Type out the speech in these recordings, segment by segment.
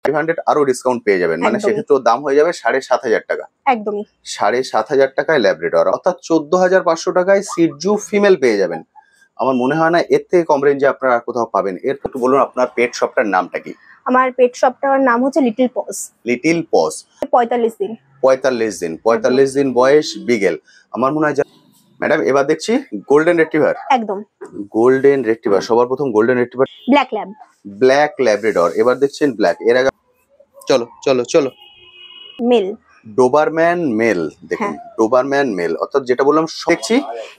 500 আরো ডিসকাউন্ট পেয়ে যাবেন, মানে সেক্ষেত্রে দাম হয়ে যাবে 7,500 টাকা। একদমই 7,500 টাকায় ল্যাব্রাডর, অর্থাৎ 14,500 টাকায় সিটজু ফিমেল পেয়ে যাবেন। আমার মনে হয় না এর থেকে কম রেঞ্জে আপনারা আর কোথাও পাবেন। এর একটু বলুন আপনার পেট শপটার নামটা কি? আমার পেট শপটার নাম হচ্ছে লিটল পজ। Little pause. 45 দিন 45 দিন বয়স বিগেল। আমার মনে হয় ম্যাডাম এবার দেখছি গোল্ডেন রিট্রিভার। একদম গোল্ডেন রিট্রিভার, সবার প্রথম গোল্ডেন রিট্রিভার। ব্ল্যাক ল্যাব্রাডর, এবার দেখছেন ব্ল্যাক। এর আগে চলো চলো চলো মেল ডোবারম্যান মেল। দেখুন ডোবারম্যান মেল, অর্থাৎ যেটা বললাম দেখছি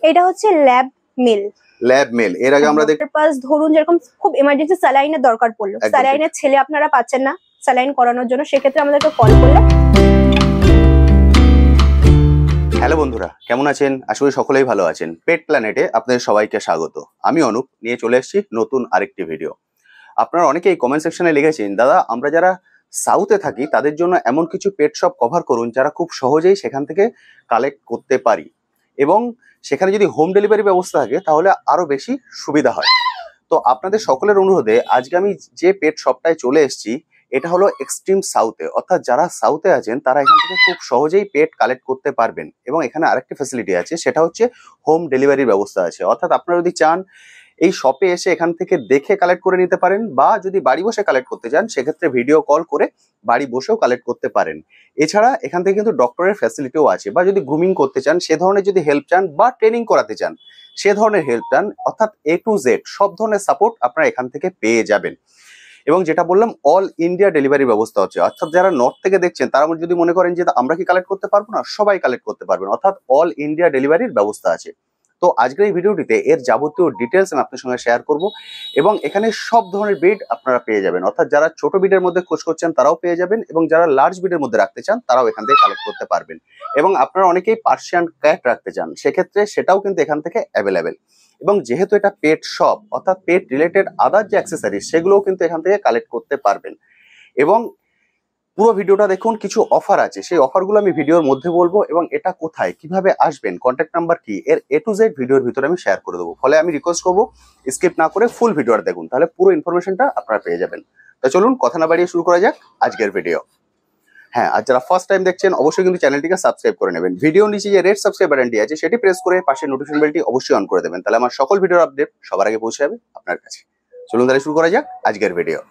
এটা হচ্ছে ল্যাব মেল। এর আগে আমরা পারপাস ধরুন যেরকম খুব ইমার্জেন্সি স্যালাইনের দরকার পড়লো, স্যালাইনের ছেলে আপনারা পাচ্ছেন না স্যালাইন করানোর জন্য, সেক্ষেত্রে আমাদেরকে কল করলে। হ্যালো বন্ধুরা, কেমন আছেন? আশা করি সকলেই ভালো আছেন। পেট প্ল্যানেটে আপনাদের সবাইকে স্বাগত। আমি অনুপ নিয়ে চলে এসেছি নতুন আরেকটি ভিডিও। আপনারা অনেকেই কমেন্ট সেকশনে লিখেছেন, দাদা আমরা যারা সাউথে থাকি তাদের জন্য এমন কিছু পেট শপ কভার করুন যারা খুব সহজেই সেখান থেকে কালেক্ট করতে পারি, এবং সেখানে যদি হোম ডেলিভারি ব্যবস্থা থাকে তাহলে আরো বেশি সুবিধা হয়। তো আপনাদের সকলের অনুরোধে আজকে আমি যে পেট শপটায় চলে এসেছি এটা হলো এক্সট্রিম সাউথে, অর্থাৎ যারা সাউথে আছেন তারা এখান থেকে খুব সহজেই পেট কালেক্ট করতে পারবেন। এবং এখানে আরেকটি ফ্যাসিলিটি আছে, সেটা হচ্ছে হোম ডেলিভারির ব্যবস্থা আছে। অর্থাৎ আপনারা যদি চান এই শপে এসে এখান থেকে দেখে কালেক্ট করে নিতে পারেন, বা যদি বাড়ি বসে কালেক্ট করতে চান সেক্ষেত্রে ভিডিও কল করে বাড়ি বসেও কালেক্ট করতে পারেন। এছাড়া এখান থেকে কিন্তু ডক্টরের ফ্যাসিলিটিও আছে, বা যদি গ্রুমিং করতে চান সে ধরনের যদি হেল্প চান, বা ট্রেনিং করাতে চান সে ধরনের হেল্প চান, অর্থাৎ A to Z সব ধরনের সাপোর্ট আপনারা এখান থেকে পেয়ে যাবেন। এবং যেটা বললাম অল ইন্ডিয়া ডেলিভারি ব্যবস্থা হচ্ছে, অর্থাৎ যারা নর্থ থেকে দেখছেন তারা যদি মনে করেন যে আমরা কি কালেক্ট করতে পারবো না, সবাই কালেক্ট করতে পারবেন, অর্থাৎ অল ইন্ডিয়া ডেলিভারির ব্যবস্থা আছে। তো আজকের এই ভিডিওটিতে এর যাবতীয় ডিটেলস আমি আপনার সঙ্গে শেয়ার করব, এবং এখানে সব ধরনের ব্রিড আপনারা পেয়ে যাবেন। অর্থাৎ যারা ছোট ব্রিডের মধ্যে খোঁজ করছেন তারাও পেয়ে যাবেন, এবং যারা লার্জ ব্রিডের মধ্যে রাখতে চান তারাও এখান থেকে কালেক্ট করতে পারবেন। এবং আপনারা অনেকেই পার্সিয়ান ক্যাট রাখতে চান, সেক্ষেত্রে সেটাও কিন্তু এখান থেকে অ্যাভেলেবেল। এবং যেহেতু এটা পেট শপ, অর্থাৎ পেট রিলেটেড আদার যে অ্যাক্সেসরিজ সেগুলোও কিন্তু এখান থেকে কালেক্ট করতে পারবেন। এবং পুরো ভিডিওটা দেখুন, কিছু অফার আছে, সেই অফারগুলো আমি ভিডিওর মধ্যে বলবো, এবং এটা কোথায় কিভাবে আসবেন, কন্ট্যাক্ট নাম্বার কি, এর A to Z ভিডিওর ভিতরে আমি শেয়ার করে দেবো। ফলে আমি রিকোয়েস্ট করবো স্কিপ না করে ফুল ভিডিওটা দেখুন, তাহলে পুরো ইনফরমেশনটা আপনারা পেয়ে যাবেন। তো চলুন কথা না বাড়িয়ে শুরু করা যাক আজকের ভিডিও। হ্যাঁ, আর যারা ফার্স্ট টাইম দেখছেন অবশ্যই কিন্তু চ্যানেলটিকে সাবস্ক্রাইব করে নেবেন। ভিডিও নিচে যে রেড সাবস্ক্রাইব বাটনটি আছে সেটি প্রেস করে পাশে নোটিফিকেশন বেলটি অবশ্যই অন করে দেবেন, তাহলে আমার সকল ভিডিওর আপডেট সবার আগে পৌঁছে যাবে আপনার কাছে। চলুন তাহলে শুরু করা যাক আজকের ভিডিও।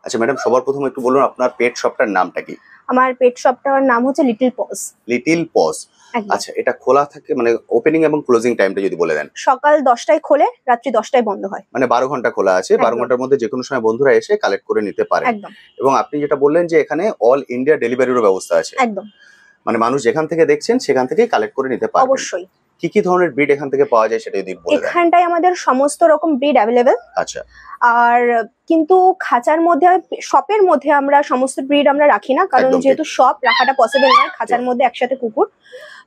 আচ্ছা ম্যাডাম, সবার প্রথমে একটু বলুন আপনার পেট শপটার নামটা কি? আমার পেট শপটার নাম হচ্ছে লিটল পজ। লিটল পজ, আচ্ছা। এটা খোলা থাকে, মানে ওপেনিং এবং ক্লোজিং টাইমটা যদি বলে দেন। সকাল 10টায় খোলে, রাত্রি 10টায় বন্ধ হয়, মানে 12 ঘন্টা খোলা আছে। 12 ঘন্টার মধ্যে যে কোনো সময় বন্ধুরা এসে কালেক্ট করে নিতে পারে। এবং আপনি যেটা বললেন যে এখানে অল ইন্ডিয়া ডেলিভারিরও ব্যবস্থা আছে। একদম, মানে মানুষ যেখান থেকে দেখছেন সেখান থেকেই কালেক্ট করে নিতে পারবে। অবশ্যই। কি কি ধরনের ব্রিড এখান থেকে পাওয়া যায় সেটা যদি বলে দেন। এখানটায় আমাদের সমস্ত রকম ব্রিড অ্যাভেলেবেল। আচ্ছা। আর কিন্তু খাঁচার মধ্যে, শপের মধ্যে আমরা সমস্ত ব্রিড আমরা রাখি না, কারণ যেহেতু শপ রাখাটা পসিবল নয় খাঁচার মধ্যে একসাথে কুকুর।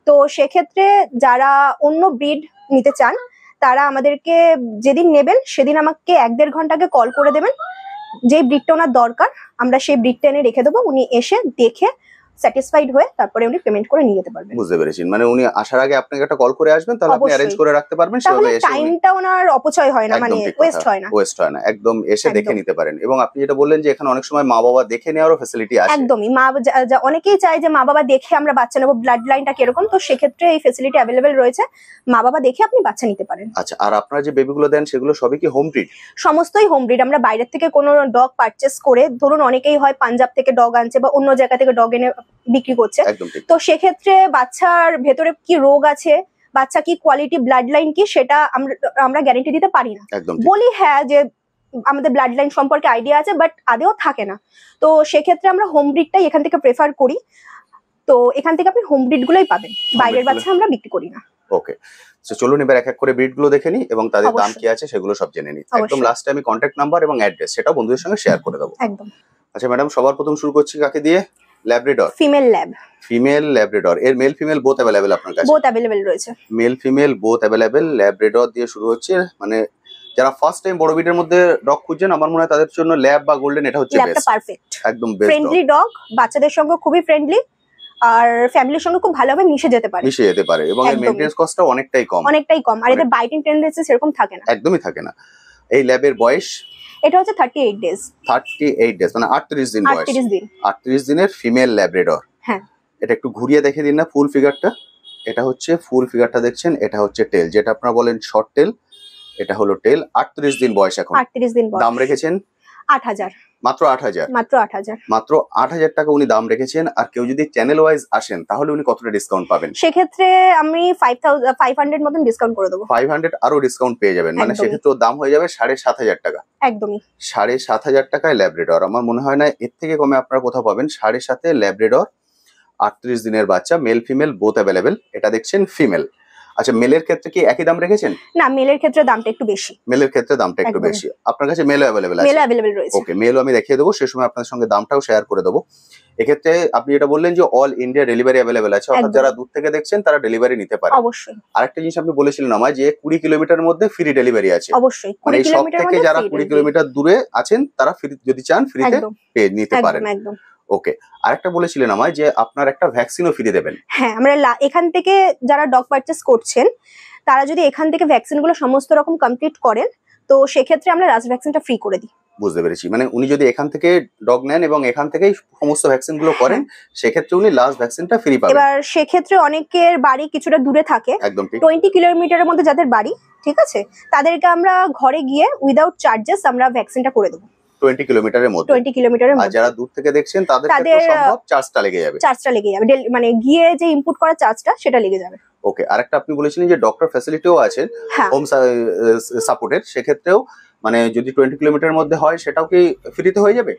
তো সেক্ষেত্রে যারা অন্য ব্রিড নিতে চান তারা আমাদেরকে যেদিন নেবেন সেদিন আমাকে 1-1.5 ঘন্টা আগে কল করে দেবেন, যে ব্রিডটা ওনার দরকার আমরা সেই ব্রিডটা এনে রেখে দেবো, উনি এসে দেখে স্যাটিসফাইড হয়ে তারপরে উনি পেমেন্ট করে নিয়ে যেতে পারবেন। বুঝতে পেরেছি, মানে উনি আসার আগে আপনাকে একটা কল করে আসবেন, তাহলে আপনি অ্যারেঞ্জ করে রাখতে পারবেন, সেভাবে এসে টাইমটা ওনার অপচয় হয় না, মানে ওয়েস্ট হয় না, একদম এসে দেখে নিতে পারেন। এবং আপনি যেটা বললেন যে এখানে অনেক সময় মা বাবা দেখে নেওয়ারও ফ্যাসিলিটি আছে। একদমই, অনেকেই চায় যে মা বাবা দেখে আমরা বাচ্চা নেবো, ব্লাড লাইনটা কিরকম, তো সেক্ষেত্রে এই ফ্যাসিলিটি অ্যাভেলেবেল রয়েছে, মা বাবা দেখে আপনি বাচ্চা নিতে পারেন। আচ্ছা, আর আপনারা যে বেবিগুলো দেন সেগুলো সবই কি হোম ব্রিড? সমস্তই হোম ব্রিড। আমরা বাইরের থেকে কোনো ডগ পারচেস করে, ধরুন অনেকেই হয় পাঞ্জাব থেকে ডগ আনছে বা অন্য জায়গা থেকে ডগ এনে বিক্রি করছে, তো সেক্ষেত্রে বাচ্চার ভেতরে কি রোগ আছে, বাচ্চা কি কোয়ালিটি, ব্লাড লাইন কি, সেটা আমরা গ্যারান্টি দিতে পারি না। বলি হ্যাঁ যে আমাদের ব্লাড লাইন সম্পর্কে আইডিয়া আছে, বাট আদেও থাকে না। তো সেক্ষেত্রে আমরা হোম ব্রিডটাই এখান থেকে প্রেফার করি। তো এখান থেকে আপনি হোম ব্রিড গুলোই পাবেন, বাইরের বাচ্চা আমরা বিক্রি করি না। ওকে, তো চলুন এবার এক এক করে ব্রিড গুলো দেখে নিই এবং তাদের দাম কি আছে সেগুলো সব জেনে নিই। একদম লাস্টে আমি কন্ট্যাক্ট নাম্বার এবং অ্যাড্রেস সেটাও বন্ধুদের সঙ্গে শেয়ার করে দেবো। একদম। আচ্ছা ম্যাডাম, সবার প্রথম শুরু করছি কাকে দিয়ে? Labrador, female Labrador. এর মেল ফিমেল বোথ অ্যাভেলেবেল আপনার কাছে? বোথ অ্যাভেলেবেল রয়েছে, mail female both available. Labrador দিয়ে শুরু হচ্ছে, মানে যারা ফার্স্ট টাইম বড় ব্রিডের মধ্যে ডগ খুঁজছেন আমার মনে হয় তাদের জন্য ল্যাব বা গোল্ডেন এটা হচ্ছে বেস্ট, পারফেক্ট, একদম বেস্ট। ফ্রেন্ডলি ডগ, বাচ্চাদের সঙ্গে খুবই ফ্রেন্ডলি, আর ফ্যামিলির সঙ্গে খুব ভালোভাবে মিশে যেতে পারে, এবং এর মেইনটেনেন্স কস্টটা অনেকটাই কম। আর এদের বাইটিং টেন্ডেন্সি সেরকম থাকে না, একদমই থাকে না। এই ল্যাবের বয়স? এটা হচ্ছে 38 ডেজ। 38 ডেজ মানে 38 দিন বয়স। 38 দিন। 38 দিনের ফিমেল ল্যাব্রাডর। হ্যাঁ, এটা একটু ঘুরিয়ে দেখে দিন না ফুল ফিগারটা। এটা হচ্ছে ফুল ফিগারটা দেখছেন, এটা হচ্ছে টেল, যেটা আপনারা বলেন শর্ট টেল, এটা হলো টেল। 38 দিন বয়স এখন। 38 দিন বয়স। দাম রেখেছেন 8000। মাত্র 8000। মাত্র 8000। মাত্র 8000 টাকা উনি দাম রেখেছেন। আর কেউ যদি চ্যানেল ওয়াইজ আসেন তাহলে উনি কতটা ডিসকাউন্ট পাবেন? সেক্ষেত্রে আমি 500 মতন ডিসকাউন্ট করে দেবো। 500 আরো ডিসকাউন্ট পেয়ে যাবেন, মানে একদমই। সেক্ষেত্রে ওর দাম হয়ে যাবে 7500 টাকা। একদমই। 7500 টাকায় ল্যাব্রাডর। আমার মনে হয় না এর থেকে কমে আপনারা কোথাও পাবেন। 7.5 ল্যাব্রাডর, 38 দিনের বাচ্চা, মেল ফিমেল বোথ অ্যাভেলেবেল। এটা দেখছেন ফিমেল। আচ্ছা, মেলের ক্ষেত্রে কি একই দাম রেখেছেন? না, মেলের ক্ষেত্রে দামটা একটু বেশি। মেলের ক্ষেত্রে দামটা একটু একদম। বেশি। আপনার কাছে মেলও অ্যাভেলেবেল আছে? মেল অ্যাভেলেবেল রয়েছে। ওকে, মেলও আমি দেখিয়ে দেবো, সে সময় আপনাদের সঙ্গে দামটাও শেয়ার করে দেবো। এক্ষেত্রে আপনি যেটা বললেন যে অল ইন্ডিয়া ডেলিভারি অ্যাভেলেবেল আছে, অর্থাৎ একদম। যারা দূর থেকে দেখছেন তারা ডেলিভারি নিতে পারে। অবশ্যই। আরেকটা জিনিস আপনি বলেছিলেন আমায় যে 20 কিলোমিটারের মধ্যে ফ্রি ডেলিভারি আছে। অবশ্যই। মানে 20 সব কিলোমিটার থেকে মধ্যে যারা 20 কিলোমিটার দূরে আছেন তারা ফ্রি যদি চান ফ্রিতে একদম পেয়ে নিতে পারেন। একদম একদম। ওকে, আরেকটা বলেছিলেন আমায় যে আপনার একটা ভ্যাকসিনও ফ্রি দেবেন। হ্যাঁ, আমরা এখান থেকে যারা ডগ পারচেস করছেন তারা যদি এখান থেকে ভ্যাকসিনগুলো সমস্ত রকম কমপ্লিট করেন তো সেক্ষেত্রে আমরা লাস্ট ভ্যাকসিনটা ফ্রি করে দিই। বুঝতে পেরেছি, মানে উনি যদি এখান থেকে ডগ নেন এবং এখান থেকেই সমস্ত ভ্যাকসিন গুলো করেন সেক্ষেত্রে উনি লাস্ট ভ্যাকসিনটা ফ্রি পাবেন। এবার সেক্ষেত্রে অনেকের বাড়ি কিছুটা দূরে থাকে, একদম ঠিক। 20 কিলোমিটারের মধ্যে যাদের বাড়ি, ঠিক আছে, তাদেরকে আমরা ঘরে গিয়ে উইদাউট চার্জেস আমরা ভ্যাকসিনটা করে দেবো। 20 কিলোমিটারের মধ্যে। 20 কিলোমিটারের আর মধ্যে। যারা দূর থেকে দেখছেন তাদের ক্ষেত্রে সম্ভব চার্জটা লেগে যাবে। চার্জটা লেগে যাবে, মানে গিয়ে যে ইনপুট করা চার্জটা সেটা লেগে যাবে। ওকে, আরেকটা আপনি বলেছিলেন যে ডক্টর ফ্যাসিলিটিও আছে হ্যাঁ। হোম সাপোর্টের, সেক্ষেত্রেও মানে যদি 20 কিলোমিটারের মধ্যে হয় সেটাও কি ফ্রিতে হয়ে যাবে?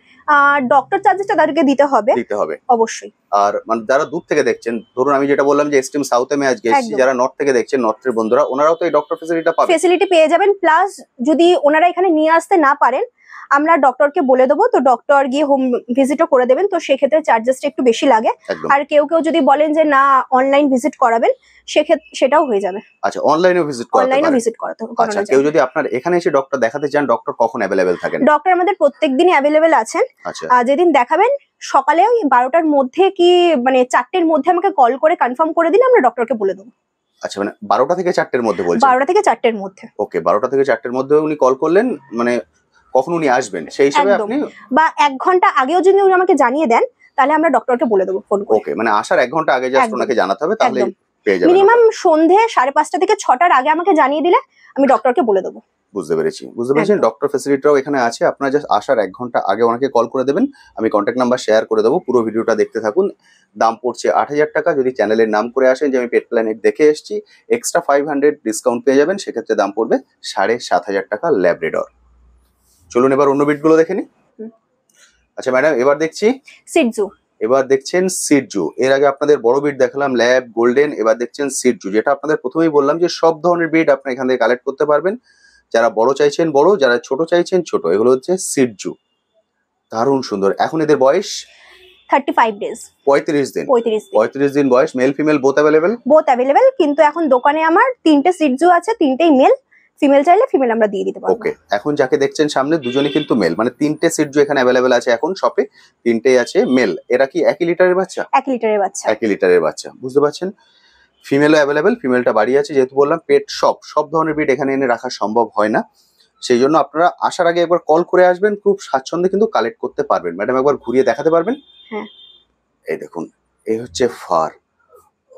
ডক্টর চার্জেসটা তাদেরকে দিতে হবে। অবশ্যই। আর মানে যারা দূর থেকে দেখছেন, ধরুন আমি যেটা বললাম যে এক্সট্রিম সাউথে আমি আজকে এসেছি, যারা নর্থ থেকে দেখছেন, নর্থের বন্ধুরা ওনারাও তো এই ডক্টর ফ্যাসিলিটিটা পাবেন। ফ্যাসিলিটি পেয়ে যাবেন। প্লাস যদি ওনারা এখানে নিয়ে আসতে না পারেন আমরা ডক্টরকে বলে দেবো, তো ডক্টর গিয়ে হোম ভিজিটও করে দেবেন, তো সেক্ষেত্রে চার্জেসটা একটু বেশি লাগে। আর কেউ কেউ যদি বলেন যে না অনলাইন ভিজিট করাবেন সেক্ষেত্রে সেটাও হয়ে যাবে। আচ্ছা, অনলাইনেও ভিজিট করাতে পারেন? অনলাইনেও ভিজিট করাতে হবে। আচ্ছা, কেউ যদি আপনার এখানে এসে ডক্টর দেখাতে চান, ডক্টর কখন অ্যাভেলেবেল থাকেন? ডক্টর আমাদের প্রত্যেকদিনই অ্যাভেলেবেল আছেন। আচ্ছা। যেদিন দেখাবেন সকালে 12টার মধ্যে কি মানে 4টের মধ্যে আমাকে কল করে কনফার্ম করে দিলে আমরা ডক্টরকে বলে দেবো। আচ্ছা, মানে 12টা থেকে 4টের মধ্যে বলছেন? 12টা থেকে 4টের মধ্যে। ওকে, 12টা থেকে 4টের মধ্যে উনি কল করলেন, মানে কখন উনি আসবেন সেই হিসাবে আপনি, বা 1 ঘন্টা আগেও যদি উনি আমাকে জানিয়ে দেন তাহলে আমরা ডক্টরকে বলে দেবো ফোন করে। ওকে, মানে আসার 1 ঘন্টা আগে জাস্ট ওনাকে জানাতে হবে, তাহলে পেয়ে যাবেন। মিনিমাম সন্ধে 5:30 থেকে 6টার আগে আমাকে জানিয়ে দিলে আমি ডক্টরকে বলে দেবো। বুঝতে পেরেছি, বুঝতে পেরেছেন। ডক্টর ফ্যাসিলিটিটাও এখানে আছে, আপনারা জাস্ট আসার 1 ঘন্টা আগে ওনাকে কল করে দেবেন। আমি কন্ট্যাক্ট নাম্বার শেয়ার করে দেবো, পুরো ভিডিওটা দেখতে থাকুন। দাম পড়ছে 8000 টাকা। যদি চ্যানেলের নাম করে আসেন যে আমি পেট প্ল্যানেট দেখে এসেছি, এক্সট্রা 500 ডিসকাউন্ট পেয়ে যাবেন, সেক্ষেত্রে দাম পড়বে 7500 টাকা ল্যাব্রাডর। চলুন এবার অন্য বিটগুলো দেখে নিই। আচ্ছা ম্যাডাম, এবার দেখছি সিটজু। এবার দেখছেন সিটজু। এর আগে আপনাদের বড় বিট দেখালাম ল্যাব, গোল্ডেন, এবার দেখছেন সিটজু, যেটা আপনাদের প্রথমেই বললাম যে সব ধরনের বিট আপনি এখান থেকে কালেক্ট করতে পারবেন। যারা বড় চাইছেন বড়, যারা ছোট চাইছেন ছোট। এগুলো হচ্ছে সিটজু, দারুণ সুন্দর। এখন এদের বয়স 35 ডেজ। 35 দিন। 35 দিন বয়স। Mail female both available? Both available, কিন্তু এখন দোকানে আমার 3টে সিটজু আছে, 3টেই মেল। ফিমেল চাইলে ফিমেল আমরা দিয়ে দিতে পারবো। ওকে, এখন যাকে দেখছেন সামনে দুজনই কিন্তু মেল, মানে 3টে সিটজু এখানে অ্যাভেলেবেল আছে এখন শপে, 3টেই আছে মেল। এরা কি 1 লিটারের বাচ্চা? 1 লিটারের বাচ্চা। 1 লিটারের বাচ্চা, বুঝতে পারছেন। ফিমেলও অ্যাভেলেবেল, ফিমেলটা বাড়ি আছে, যেহেতু বললাম পেট শপ, সব ধরনের বিট এখানে এনে রাখা সম্ভব হয় না, সেই জন্য আপনারা আসার আগে একবার কল করে আসবেন, খুব স্বাচ্ছন্দ্যে কিন্তু কালেক্ট করতে পারবেন। ম্যাডাম একবার ঘুরিয়ে দেখাতে পারবেন? হ্যাঁ। এই দেখুন, এই হচ্ছে ফার,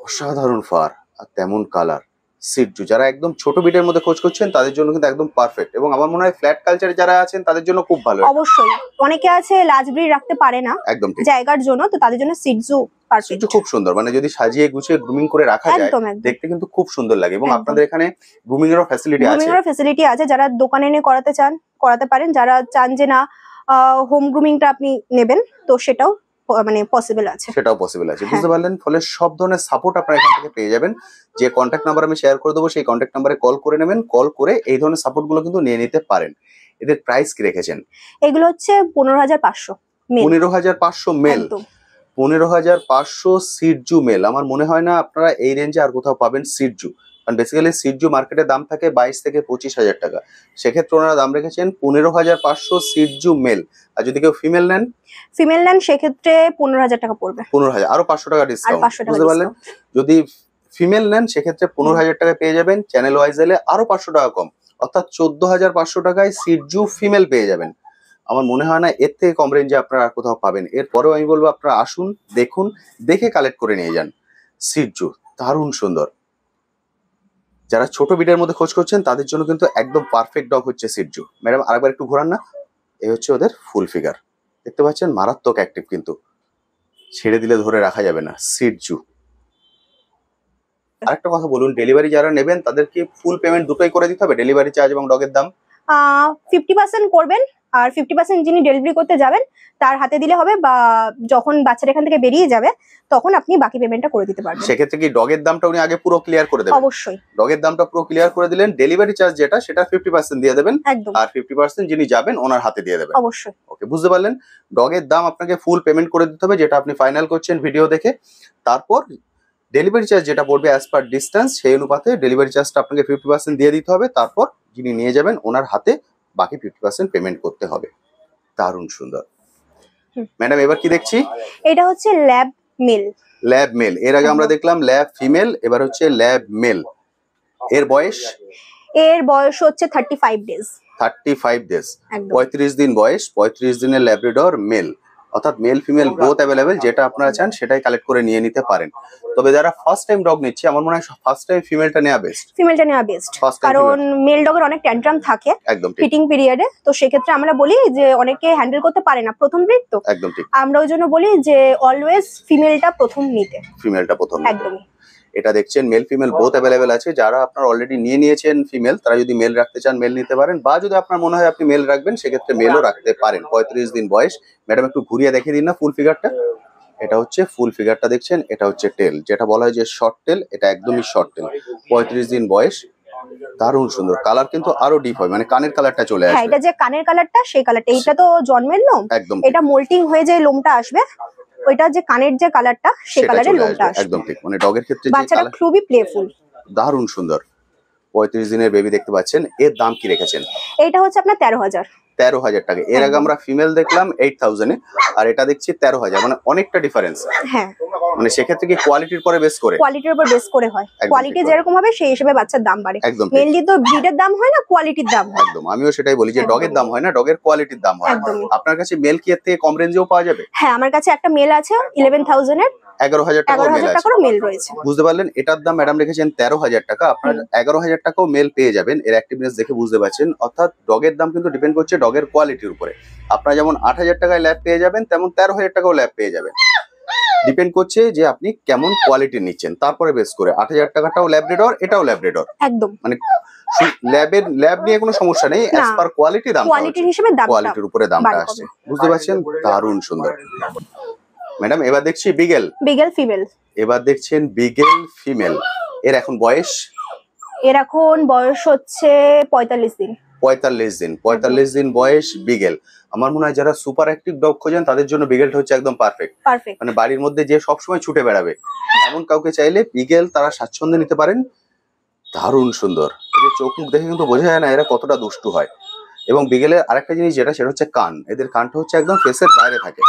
অসাধারণ ফার আর তেমন কালার। সিটজু যারা একদম ছোট বিটের মধ্যে খোঁজ করছেন তাদের জন্য কিন্তু একদম পারফেক্ট, এবং আমার মনে হয় ফ্ল্যাট কালচারে যারা আছেন তাদের জন্য খুব ভালো। অবশ্যই, অনেকে আছে লার্জ ব্রিড রাখতে পারে না একদম ঠিক জায়গার জন্য, তো তাদের জন্য সিটজু পারফেক্ট। সিটজু খুব সুন্দর, মানে যদি সাজিয়ে গুছিয়ে গ্রুমিং করে রাখা যায় দেখতে কিন্তু খুব সুন্দর লাগে। এবং আপনাদের এখানে গ্রুমিং এরও ফ্যাসিলিটি আছে? গ্রুমিং এরও ফ্যাসিলিটি আছে, যারা দোকানে এনে করাতে চান করাতে পারেন, যারা চান যে না হোম গ্রুমিংটা আপনি নেবেন তো সেটাও মানে পসিবল আছে। সেটাও পসিবল আছে, বুঝতে পারলেন। ফলে সব ধরনের সাপোর্ট আপনারা এখান থেকে পেয়ে যাবেন। যে কন্ট্যাক্ট নাম্বার আমি শেয়ার করে দেবো সেই কন্ট্যাক্ট নাম্বারে কল করে নেবেন, কল করে এই ধরনের সাপোর্ট গুলো কিন্তু নিয়ে নিতে পারেন। এদের প্রাইস কি রেখেছেন? এগুলো হচ্ছে 15500 মেল। 15500 মেল। 15500 Shih Tzu mail. আমার মনে হয় না আপনারা এই রেঞ্জে আর কোথাও পাবেন সিটজু, কারণ বেসিক্যালি সিটজু মার্কেটের দাম থাকে 22 থেকে 25000 টাকা। সেক্ষেত্রে ওনারা দাম রেখেছেন 15500 সিটজু মেল। আর যদি কেউ ফিমেল নেন সেক্ষেত্রে 15000 টাকা পড়বে। 15000, আরো 500 টাকা ডিসকাউন্ট, বুঝতে পারলেন। যদি ফিমেল নেন সেক্ষেত্রে 15000 টাকা পেয়ে যাবেন। চ্যানেল ওয়াইজ এলে আরো 500 টাকা কম, অর্থাৎ 14,500 টাকায় সিটজু ফিমেল পেয়ে যাবেন। আমার মনে হয় না এর থেকে কম রেঞ্জে আপনারা আর কোথাও পাবেন। এরপরেও আমি বলবো আপনারা আসুন, দেখুন, দেখে কালেক্ট করে নিয়ে যান। সিটজু দারুণ সুন্দর। যারা ছোট বিডের মধ্যে খোঁজ করছেন তাদের জন্য কিন্তু একদম পারফেক্ট ডগ হচ্ছে সিটজু। ম্যাডাম আরেকবার একটু ঘোরান না। এই হচ্ছে ওদের ফুল ফিগার, দেখতে পাচ্ছেন মারাত্মক অ্যাক্টিভ, কিন্তু ছেড়ে দিলে ধরে রাখা যাবে না। সিটজু। আরেকটা কথা বলুন, ডেলিভারি যারা নেবেন তাদেরকে ফুল পেমেন্ট দুটোই করে দিতে হবে, ডেলিভারি চার্জ এবং ডগের দাম? 50% করবেন, আর 50% যিনি ডেলিভারি করতে যাবেন তার হাতে দিলে হবে, বা যখন বাচ্চাটা এখান থেকে বেরিয়ে যাবে তখন আপনি বাকি পেমেন্টটা করে দিতে পারবেন। সেক্ষেত্রে কি ডগের দামটা উনি আগে পুরো ক্লিয়ার করে দেবেন? অবশ্যই। ডগের দামটা পুরো ক্লিয়ার করে দিলেন, ডেলিভারি চার্জ যেটা সেটা 50% দিয়ে দেবেন, একদম। আর 50% যিনি যাবেন ওনার হাতে দিয়ে দেবেন। অবশ্যই। ওকে, বুঝতে পারলেন? ডগের দাম আপনাকে ফুল পেমেন্ট করে দিতে হবে, যেটা আপনি ফাইনাল করছেন ভিডিও দেখে। তারপর ডেলিভারি চার্জ যেটা পড়বে অ্যাজ পার ডিস্টেন্স, সেই অনুপাতে ডেলিভারি চার্জটা আপনাকে 50% দিয়ে দিতে হবে। তারপর যিনি নিয়ে যাবেন ওনার হাতে বাকি 50% পেমেন্ট করতে হবে। দারুণ সুন্দর। ম্যাডাম এবার কি দেখছি? এটা হচ্ছে ল্যাব মেল। Lab male. এর আগে আমরা দেখলাম ল্যাব ফিমেল, এবার হচ্ছে ল্যাব মেল। এর বয়স? এর বয়স হচ্ছে 35 ডেজ। 35 ডেজ, 35 দিন বয়স। 35 দিনের ল্যাব্রাডর মেল, অর্থাৎ মেল ফিমেল বোথ অ্যাভেলেবেল। যেটা আপনারা চান সেটাই কালেক্ট করে নিয়ে নিতে পারেন। তবে যারা ফার্স্ট টাইম ডগ নিচ্ছে, আমার মনে হয় ফার্স্ট টাইম ফিমেলটা নেওয়া বেস্ট। ফিমেলটা নেওয়া বেস্ট, কারণ মেল ডগের অনেক ট্যান্ট্রাম থাকে একদম ফিটিং পিরিয়ডে, তো সেক্ষেত্রে আমরা বলি যে অনেকে হ্যান্ডেল করতে পারে না প্রথম ব্রিড, তো একদম ঠিক। আমরা ওই জন্য বলি যে অলওয়েজ ফিমেলটা প্রথম নিতে। ফিমেলটা প্রথম একদম। এটা দেখছেন মেল ফিমেল বোথ অ্যাভেলেবেল আছে। যারা আপনারা অলরেডি নিয়ে নিয়েছেন ফিমেল, তারা যদি মেল রাখতে চান মেল নিতে পারেন, বা যদি আপনার মনে হয় আপনি মেল রাখবেন সেক্ষেত্রে মেলও রাখতে পারেন। 35 দিন বয়স। ম্যাডাম একটু ঘুরিয়ে দেখিয়ে দিন না ফুল ফিগারটা। এটা হচ্ছে ফুল ফিগারটা দেখছেন, এটা হচ্ছে টেল, যেটা বলা হয় যে শর্ট টেল, এটা একদমই শর্ট টেল। 35 দিন বয়স, দারুণ সুন্দর। কালার কিন্তু আরো ডিপ হয়, মানে কানের কালারটা চলে আসে। হ্যাঁ, এটা যে কানের কালারটা সেই কালারটা, এটা তো জন্মের লোম, একদম এটা মোল্টিং হয়ে যে লোমটা আসবে, ওইটা যে কানের যে কালারটা সেই কালারের লোমটা আসবে। একদম ঠিক, মানে ডগের ক্ষেত্রে যে বাচ্চাটা খুবই প্লেফুল, দারুণ সুন্দর। 35 দিনের বেবি দেখতে পাচ্ছেন। এর দাম কি রেখেছেন? এটা হচ্ছে আপনার 13,000। 13,000 টাকা। এর আগে আমরা ফিমেল দেখলাম 8,000 এ, আর এটা দেখছি 13,000, মানে অনেকটা ডিফারেন্স। হ্যাঁ, মানে সেক্ষেত্রে কি কোয়ালিটির পরে বেস করে? কোয়ালিটির উপর বেস করে হয়, কোয়ালিটি যেরকম হবে সেই হিসেবে বাচ্চার দাম বাড়ে। মেইনলি তো ব্রিডের দাম হয় না, কোয়ালিটির দাম হয়। একদম, আমিও সেটাই বলি যে ডগের দাম হয় না, ডগের কোয়ালিটির দাম হয়। আপনার কাছে মেল কি এর থেকে কম রেঞ্জেও পাওয়া যাবে? হ্যাঁ, আমার কাছে একটা মেল আছে 11,000 এর, 11,000 টাকার মেল রয়েছে। বুঝতে পারলেন? এটার দাম ম্যাডাম রেখেছেন 13,000 টাকা। আপনার 11,000 টাকাও মেল পেয়ে যাবেন। এর অ্যাক্টিভনেস দেখে বুঝতে পারছেন। অর্থাৎ ডগের দাম কিন্তু ডিপেন্ড করছে ডগের কোয়ালিটির উপরে। আপনারা যেমন 8,000 টাকায় ল্যাব পেয়ে যাবেন, তেমন 13,000 টাকাও ল্যাব পেয়ে যাবেন। ডিপেন্ড করছে যে আপনি কেমন কোয়ালিটি নিচ্ছেন, তারপরে বেস করে। 8,000 টাকাটাও ল্যাব্রাডর, এটাও ল্যাব্রাডর। একদম, মানে ল্যাব নিয়ে কোনো সমস্যা নেই, অ্যাজ পার কোয়ালিটি দাম, কোয়ালিটির হিসেবে দাম, কোয়ালিটির উপরে দামটা আসছে। বুঝতে পারছেন? দারুণ সুন্দর। ম্যাডাম এবার দেখছি বিগেল। বিগেল ফিমেল। এবার দেখছেন বিগেল ফিমেল। এর এখন বয়স? এর এখন বয়স হচ্ছে 45 দিন। 45 দিন বয়স বিগেল। আমার মনে হয় যারা সুপার অ্যাক্টিভ ডগ খোঁজেন তাদের জন্য বিগেলটা হচ্ছে একদম পারফেক্ট। মানে বাড়ির মধ্যে যে সবসময় ছুটে বেড়াবে এমন কাউকে চাইলে বিগেল তারা স্বাচ্ছন্দ্যে নিতে পারেন। দারুণ সুন্দর। এদের চোখ মুখ দেখে কিন্তু বোঝা যায় না এরা কতটা দুষ্টু হয়। এবং বিগেলের আরেকটা জিনিস যেটা, সেটা হচ্ছে কান। এদের কানটা হচ্ছে একদম ফেসের বাইরে থাকে।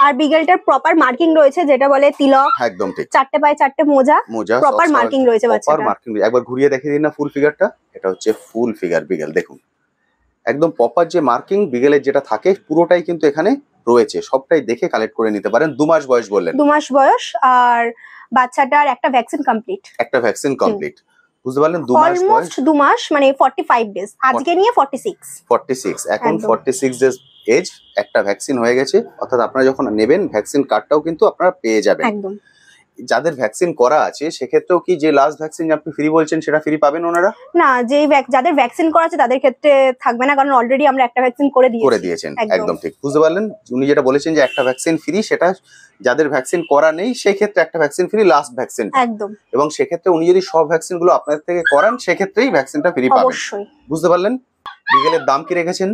আর বিগেলটার প্রপার মার্কিং রয়েছে, যেটা বলে তিলক। একদম ঠিক। 4টে পায়ে 4টে মোজা, প্রপার মার্কিং রয়েছে বাচ্চাটার। Proper marking. একবার ঘুরিয়ে দেখিয়ে দিন না ফুল ফিগারটা। এটা হচ্ছে ফুল ফিগার বিগেল, দেখুন একদম প্রপার যে মার্কিং বিগেলের যেটা থাকে পুরোটাই কিন্তু এখানে রয়েছে। সবটাই দেখে কালেক্ট করে নিতে পারেন। 2 মাস বয়স বললেন? 2 মাস বয়স, আর বাচ্চাটার একটা ভ্যাকসিন কমপ্লিট। একটা ভ্যাকসিন কমপ্লিট। বুঝতে পারলেন? 2 মাস বয়স, 2 মাস মানে 45 ডেজ, আজকে নিয়ে 46 এখন 46 ডেজ এজ। একটা ভ্যাকসিন হয়ে গেছে, অর্থাৎ আপনারা যখন নেবেন ভ্যাকসিন কার্ডটাও কিন্তু আপনারা পেয়ে যাবেন। একদম। যাদের ভ্যাকসিন করা আছে সেক্ষেত্রেও কি যে লাস্ট ভ্যাকসিন আপনি ফ্রি বলছেন সেটা ফ্রি পাবেন ওনারা? না, যাদের ভ্যাকসিন করা আছে তাদের ক্ষেত্রে থাকবে না, কারণ অলরেডি আমরা একটা ভ্যাকসিন করে দিয়েছেন। একদম ঠিক। বুঝতে পারলেন? উনি যেটা বলেছেন যে একটা ভ্যাকসিন ফ্রি, সেটা যাদের ভ্যাকসিন করা নেই সেক্ষেত্রে একটা ভ্যাকসিন ফ্রি, লাস্ট ভ্যাকসিন। একদম। এবং সেক্ষেত্রে উনি যদি সব ভ্যাকসিন গুলো আপনাদের থেকে করান সেক্ষেত্রেই ভ্যাকসিনটা ফ্রি পাবেন। অবশ্যই। বুঝতে পারলেন? বিগেলের দাম কি রেখেছেন?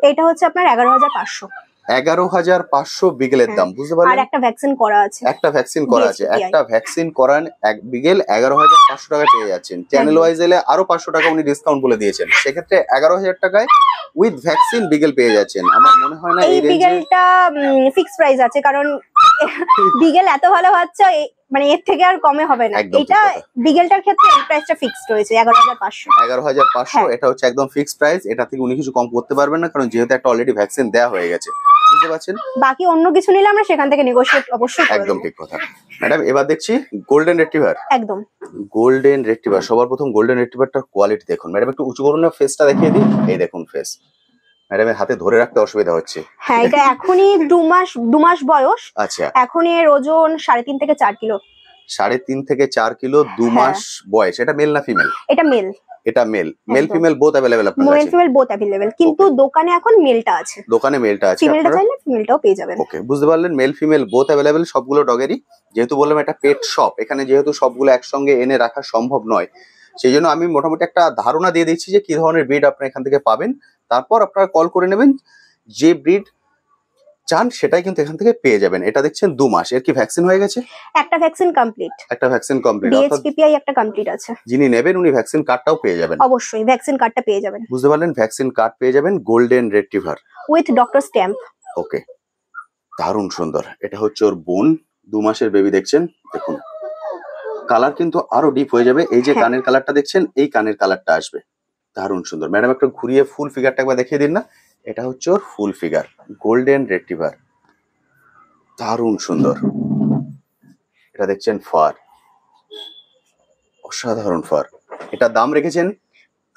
এটা হচ্ছে আপনার 11,500। 11,500 বিগেলের দাম। বুঝতে পারলেন? আর একটা ভ্যাকসিন করা আছে। একটা ভ্যাকসিন করান এক বিগেল 11,500 টাকা পেয়ে যাচ্ছেন। চ্যানেল ওয়াইজ এলে আরো 500 টাকা উনি ডিসকাউন্ট বলে দিয়েছেন। সেক্ষেত্রে 11,000 টাকায় উইথ ভ্যাকসিন বিগেল পেয়ে যাচ্ছেন। আমার মনে হয় না এই বিগেলটা ফিক্স প্রাইস আছে, কারণ বিগেল এত ভালো বাচ্চা মানে এর থেকে আর কমে হবে না। এটা বিগেলটার ক্ষেত্রে এই প্রাইসটা ফিক্সড রয়েছে 11,500। 11,500 এটা হচ্ছে একদম ফিক্সড প্রাইস। এটা থেকে উনি কিছু কম করতে পারবেন না, কারণ যেহেতু একটা অলরেডি ভ্যাকসিন দেওয়া হয়ে গেছে, বুঝতে পারছেন। বাকি অন্য কিছু নিলে আমরা সেখান থেকে নেগোশিয়েট অবশ্যই করব। একদম ঠিক কথা ম্যাডাম। এবার দেখছি গোল্ডেন রিট্রিভার। একদম গোল্ডেন রিট্রিভার। সবার প্রথম গোল্ডেন রিট্রিভারটার কোয়ালিটি দেখুন ম্যাডাম, একটু উঁচু করুন না, ফেসটা দেখিয়ে দিই। এই দেখুন ফেস, ম্যাডামের হাতে ধরে রাখতে অসুবিধা হচ্ছে। হ্যাঁ, এটা এখনই 2 মাস বয়স। আচ্ছা, এখন এর ওজন 3.5 থেকে 4 কিলো। 3.5 থেকে 4 কিলো, 2 মাস বয়স। এটা মেল না ফিমেল? এটা মেল। এটা male. Male female both available আপনার কাছে? মেল ফিমেল বোথ अवेलेबल, কিন্তু দোকানে এখন মেলটা আছে। দোকানে মেলটা আছে, ফিমেলটা চাইলে ফিমেলটাও পেয়ে যাবেন। ওকে, বুঝতে পারলেন। মেল ফিমেল বোথ अवेलेबल সবগুলো ডগেরই। যেহেতু বললাম এটা পেট শপ, এখানে যেহেতু সবগুলো একসঙ্গে এনে রাখা সম্ভব নয়, সেই জন্য আমি মোটামুটি একটা ধারণা দিয়ে দিচ্ছি যে কি ধরনের ব্রিড আপনারা এখান থেকে পাবেন। তারপর আপনারা কল করে নেবেন, যে ব্রিড চান সেটাই কিন্তু এখান থেকে পেয়ে যাবেন। এটা দেখছেন 2 মাস। এর কি ভ্যাকসিন হয়ে গেছে? একটা ভ্যাকসিন কমপ্লিট। একটা ভ্যাকসিন কমপ্লিট, ডিএইচপিপিআই একটা কমপ্লিট আছে। যিনি নেবেন উনি ভ্যাকসিন কার্ডটাও পেয়ে যাবেন। অবশ্যই ভ্যাকসিন কার্ডটা পেয়ে যাবেন। বুঝতে পারলেন, ভ্যাকসিন কার্ড পেয়ে যাবেন golden retriever with doctor stamp. Okay, দারুণ সুন্দর। এটা হচ্ছে ওর বোন, 2 মাসের বেবি। দেখছেন, দেখুন কালার কিন্তু আরো ডিপ হয়ে যাবে। এই যে কানের কালারটা দেখছেন, এই কানের কালারটা আসবে, দারুণ সুন্দর। ম্যাডাম একটু ঘুরিয়ে ফুল ফিগারটা একবার দেখিয়ে দিন না। এটা হচ্ছে ওর ফুল ফিগার, গোল্ডেন রিট্রিভার, দারুণ সুন্দর। এটা দেখছেন ফার, অসাধারণ ফার। এটা দাম রেখেছেন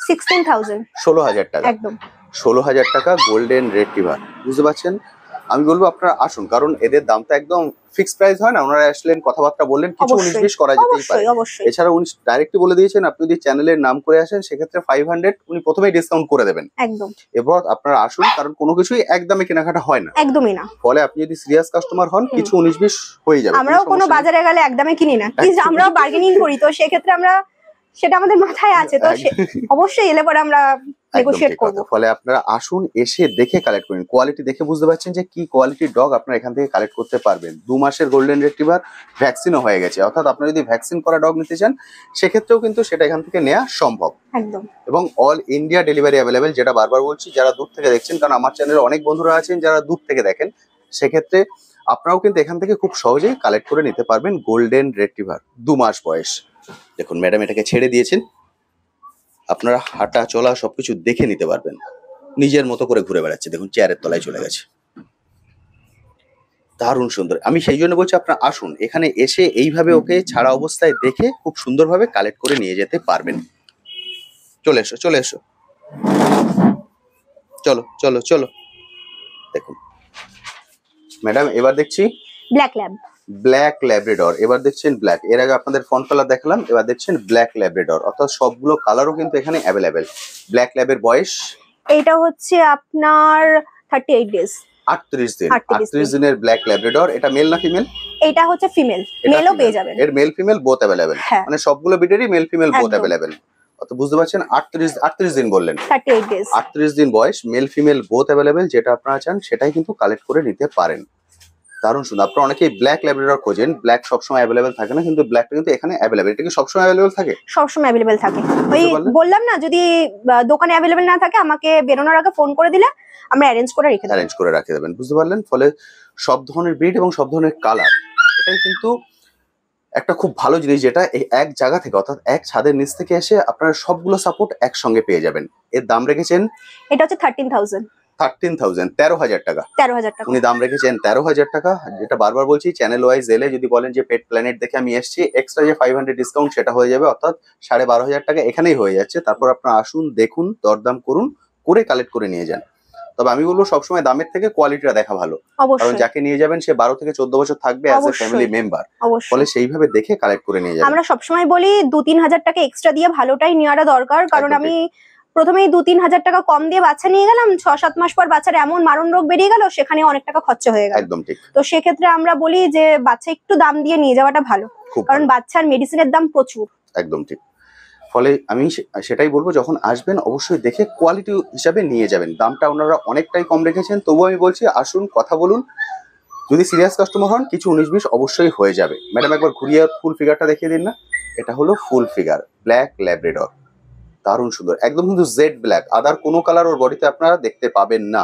16,000। 16,000 টাকা। একদম 16,000 টাকা গোল্ডেন রিট্রিভার। বুঝতে পারছেন, আমি বলবো আপনারা আসুন, কারণ এদের দামটা একদম ফিক্সড প্রাইস হয় না। ওনারা আসলেন, কথাবার্তা বললেন, কিছু 19-20 করা যেতেই পারে। এছাড়া উনি ডাইরেক্টলি বলে দিয়েছেন আপনি যদি চ্যানেলের নাম করে আসেন সেক্ষেত্রে 500 উনি প্রথমেই ডিসকাউন্ট করে দেবেন। একদম। এবার আপনারা আসুন, কারণ কোনো কিছুই একদমই কেনাকাটা হয় না। একদমই না। ফলে আপনি যদি সিরিয়াস কাস্টমার হন, কিছু 19-20 হয়ে যাবে। আমরাও কোনো বাজারে গেলে একদমে কিনি না, কিন্তু আমরাও বার্গেনিং করি, তো সেক্ষেত্রে আমরা সেটা আমাদের মাথায় আছে, তো অবশ্যই এলে পরে আমরা নেগোশিয়েট করব। ফলে আপনারা আসুন, এসে দেখে কালেক্ট করুন, কোয়ালিটি দেখে বুঝতে পারছেন যে কি কোয়ালিটির ডগ আপনারা এখান থেকে কালেক্ট করতে পারবেন। 2 মাসের গোল্ডেন রিট্রিভার, ভ্যাকসিনও হয়ে গেছে। অর্থাৎ আপনারা যদি ভ্যাকসিন করা ডগ নিতে চান সেক্ষেত্রেও কিন্তু সেটা এখান থেকে নেওয়া সম্ভব। একদম। এবং অল ইন্ডিয়া ডেলিভারি অ্যাভেলেবেল, যেটা বারবার বলছি যারা দূর থেকে দেখছেন, কারণ আমার চ্যানেলে অনেক বন্ধুরা আছেন যারা দূর থেকে দেখেন, সেক্ষেত্রে আপনারাও কিন্তু এখান থেকে খুব সহজেই কালেক্ট করে নিতে পারবেন গোল্ডেন রিট্রিভার। 2 মাস বয়স। দেখুন ম্যাডাম এটাকে ছেড়ে দিয়েছেন, আপনারা হাঁটা চলা সবকিছু দেখে নিতে পারবেন। নিজের মতো করে ঘুরে বেড়াচ্ছে, দেখুন চেয়ারের তলায় চলে গেছে, দারুণ সুন্দর। আমি সেই জন্য বলছি আপনারা আসুন, এখানে এসে এইভাবে ওকে ছাড়া অবস্থায় দেখে খুব সুন্দরভাবে কালেক্ট করে নিয়ে যেতে পারবেন। চলে এসো, চলে এসো, চলো চলো চলো। দেখুন ম্যাডাম এবার দেখছি ব্ল্যাক ল্যাব। Black Labrador. এবার দেখছেন ব্ল্যাক। এর আগে আপনাদের ফন্ট কালার দেখালাম, এবার দেখছেন ব্ল্যাক ল্যাব্রাডর। অর্থাৎ সবগুলো কালারও কিন্তু এখানে অ্যাভেলেবেল। ব্ল্যাক ল্যাবের বয়স এইটা হচ্ছে আপনার 38 ডেজ। 38 দিন। 38 দিনের ব্ল্যাক ল্যাব্রাডর। এটা মেল না ফিমেল? এটা হচ্ছে ফিমেল, মেলও পেয়ে যাবেন। এর মেল ফিমেল বোথ অ্যাভেলেবেল, মানে সবগুলো ব্রিডেরই মেল ফিমেল বোথ অ্যাভেলেবেল। অত বুঝতে পারছেন, 38 দিন বললেন, 38 ডেজ, 38 দিন বয়স, মেল ফিমেল বোথ অ্যাভেলেবেল। যেটা আপনারা চান সেটাই কিন্তু কালেক্ট করে নিতে পারেন। দারুণ সুন্দর। আপনারা অনেকেই ব্ল্যাক ল্যাব্রাডর খোঁজেন, ব্ল্যাক সবসময় অ্যাভেলেবেল থাকে না, কিন্তু ব্ল্যাকটা কিন্তু এখানে অ্যাভেলেবেল। এটা কি সবসময় অ্যাভেলেবেল থাকে? সবসময় অ্যাভেলেবেল থাকে। ওই বললাম না, যদি দোকানে অ্যাভেলেবেল না থাকে আমাকে বেরোনোর আগে ফোন করে দিলে আমরা অ্যারেঞ্জ করে রেখে দেবেন। বুঝতে পারলেন? ফলে সব ধরনের ব্রিড এবং সব ধরনের কালার, এটাই কিন্তু একটা খুব ভালো জিনিস, যেটা এই এক জায়গা থেকে অর্থাৎ এক ছাদের নিচ থেকে এসে আপনারা সবগুলো সাপোর্ট একসঙ্গে পেয়ে যাবেন। এর দাম রেখেছেন, এটা হচ্ছে 13,000। 13,000 টাকা। 13,000 টাকা উনি দাম রেখেছেন 13,000 টাকা। যেটা বারবার বলছি, চ্যানেল ওয়াইজ এলে যদি বলেন যে পেট প্ল্যানেট দেখে আমি এসেছি, এক্সট্রা যে 500 ডিসকাউন্ট সেটা হয়ে যাবে, অর্থাৎ 12,500 টাকা এখানেই হয়ে যাচ্ছে। তারপর আপনারা আসুন, দেখুন, দরদাম করুন, করে কালেক্ট করে নিয়ে যান। তবে আমি বলবো সবসময় দামের থেকে কোয়ালিটিটা দেখা ভালো, কারণ যাকে নিয়ে যাবেন সে 12 থেকে 14 বছর থাকবে অ্যাজ এ ফ্যামিলি মেম্বার। ফলে সেইভাবে দেখে কালেক্ট করে নিয়ে যাবেন। আমরা সবসময় বলি 2-3 হাজার টাকা এক্সট্রা দিয়ে ভালোটাই নেওয়াটা দরকার, কারণ আমি প্রথমেই 2-3 হাজার টাকা কম দিয়ে বাচ্চা নিয়ে গেলাম, 6-7 মাস পর বাচ্চার এমন মারণ রোগ বেরিয়ে গেল, সেখানে অনেক টাকা খরচা হয়ে গেল। একদম ঠিক। তো সেক্ষেত্রে আমরা বলি যে বাচ্চা একটু দাম দিয়ে নিয়ে যাওয়াটা ভালো, কারণ বাচ্চার মেডিসিনের দাম প্রচুর। একদম ঠিক। ফলে আমি সেটাই বলবো, যখন আসবেন অবশ্যই দেখে কোয়ালিটি হিসাবে নিয়ে যাবেন। দামটা ওনারা অনেকটাই কম রেখেছেন, তবুও আমি বলছি আসুন, কথা বলুন। যদি সিরিয়াস কাস্টমার হন কিছু 19-20 অবশ্যই হয়ে যাবে। ম্যাডাম একবার ঘুরিয়ে ফুল ফিগারটা দেখিয়ে দিন না। এটা হলো ফুল ফিগার ব্ল্যাক ল্যাব্রাডর, দারুণ সুন্দর। একদম কিন্তু জেড ব্ল্যাক, আদার কোনো কালার ওর বডিতে আপনারা দেখতে পাবেন না।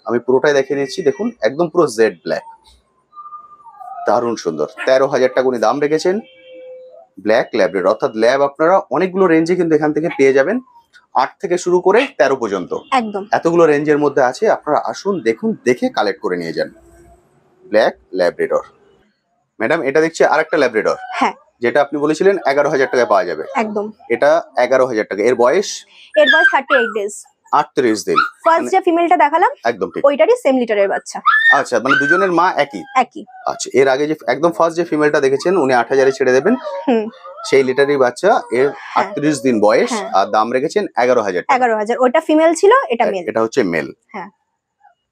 আমি পুরোটাই দেখিয়ে দিচ্ছি, দেখুন একদম পুরো জেড ব্ল্যাক, দারুণ সুন্দর, 13,000 টাকা উনি দাম রেখেছেন। ব্ল্যাক ল্যাব্রেডর, অর্থাৎ ল্যাব আপনারা অনেকগুলো রেঞ্জে কিন্তু এখান থেকে পেয়ে যাবেন, 8 থেকে শুরু করে 13 পর্যন্ত একদম এতগুলো রেঞ্জের মধ্যে আছে। আপনারা আসুন, দেখুন, দেখে কালেক্ট করে নিয়ে যান। Black Labrador. ম্যাডাম এটা দেখছি আরেকটা ল্যাব্রেডর, হ্যাঁ, যেটা আপনি বলেছিলেন 11,000 টাকায় পাওয়া যাবে। একদম এটা 11,000 টাকা। এর বয়স 38 ডেজ। 38 দিন। ফার্স্ট যে ফিমেলটা দেখালাম একদম ঠিক। ওইটারই সেম লিটারের বাচ্চা। আচ্ছা, মানে দুজনের মা একই? একই। আচ্ছা, এর আগে যে একদম ফার্স্ট যে ফিমেলটা দেখেছেন উনি 8,000 এ ছেড়ে দেবেন, সেই লিটারের বাচ্চা, এর 38 দিন বয়স, আর দাম রেখেছেন 11,000 টাকা। 11,000। ওটা ফিমেল ছিল, এটা মেল। এটা হচ্ছে মেল। হ্যাঁ,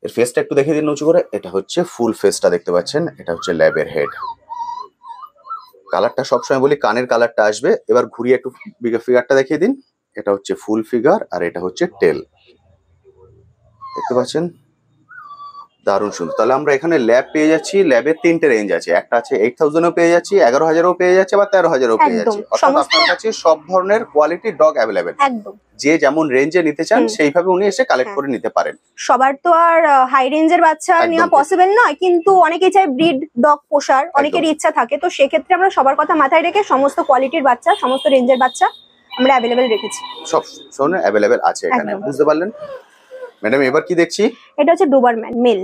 এর ফেসটা একটু দেখে দিন উঁচু করে। এটা হচ্ছে ফুল ফেসটা দেখতে পাচ্ছেন, এটা হচ্ছে ল্যাবের হেড। কালারটা সবসময় বলি কানের কালারটা আসবে। এবার ঘুরিয়ে একটু ফিগারটা দেখিয়ে দিন। এটা হচ্ছে ফুল ফিগার আর এটা হচ্ছে টেল, দেখতে পাচ্ছেন, দারুণ সুন্দর। তাহলে আমরা এখানে ল্যাব পেয়ে যাচ্ছি। ল্যাবের 3টে রেঞ্জ আছে, একটা আছে 8,000 পেয়ে যাচ্ছি, 11,000 পেয়ে যাচ্ছে, বা 13,000 পেয়ে যাচ্ছে। অর্থাৎ আপনার কাছে সব ধরনের কোয়ালিটির ডগ অ্যাভেলেবেল। একদম যে যেমন রেঞ্জে নিতে চান সেইভাবে উনি এসে কালেক্ট করে নিতে পারেন। সবার তো আর হাই রেঞ্জের বাচ্চা নেওয়া পসিবল নয়, কিন্তু অনেকেই চায় ব্রিড ডগ পোষার, অনেকেরই ইচ্ছা থাকে। তো সেক্ষেত্রে আমরা সবার কথা মাথায় রেখে সমস্ত কোয়ালিটির বাচ্চা, সমস্ত রেঞ্জের বাচ্চা আমরা অ্যাভেলেবেল রেখেছি। সব ধরনের অ্যাভেলেবেল আছে এখানে, বুঝতে পারলেন ম্যাডাম? এবার কি দেখছি? এটা হচ্ছে ডোবারম্যান মেল।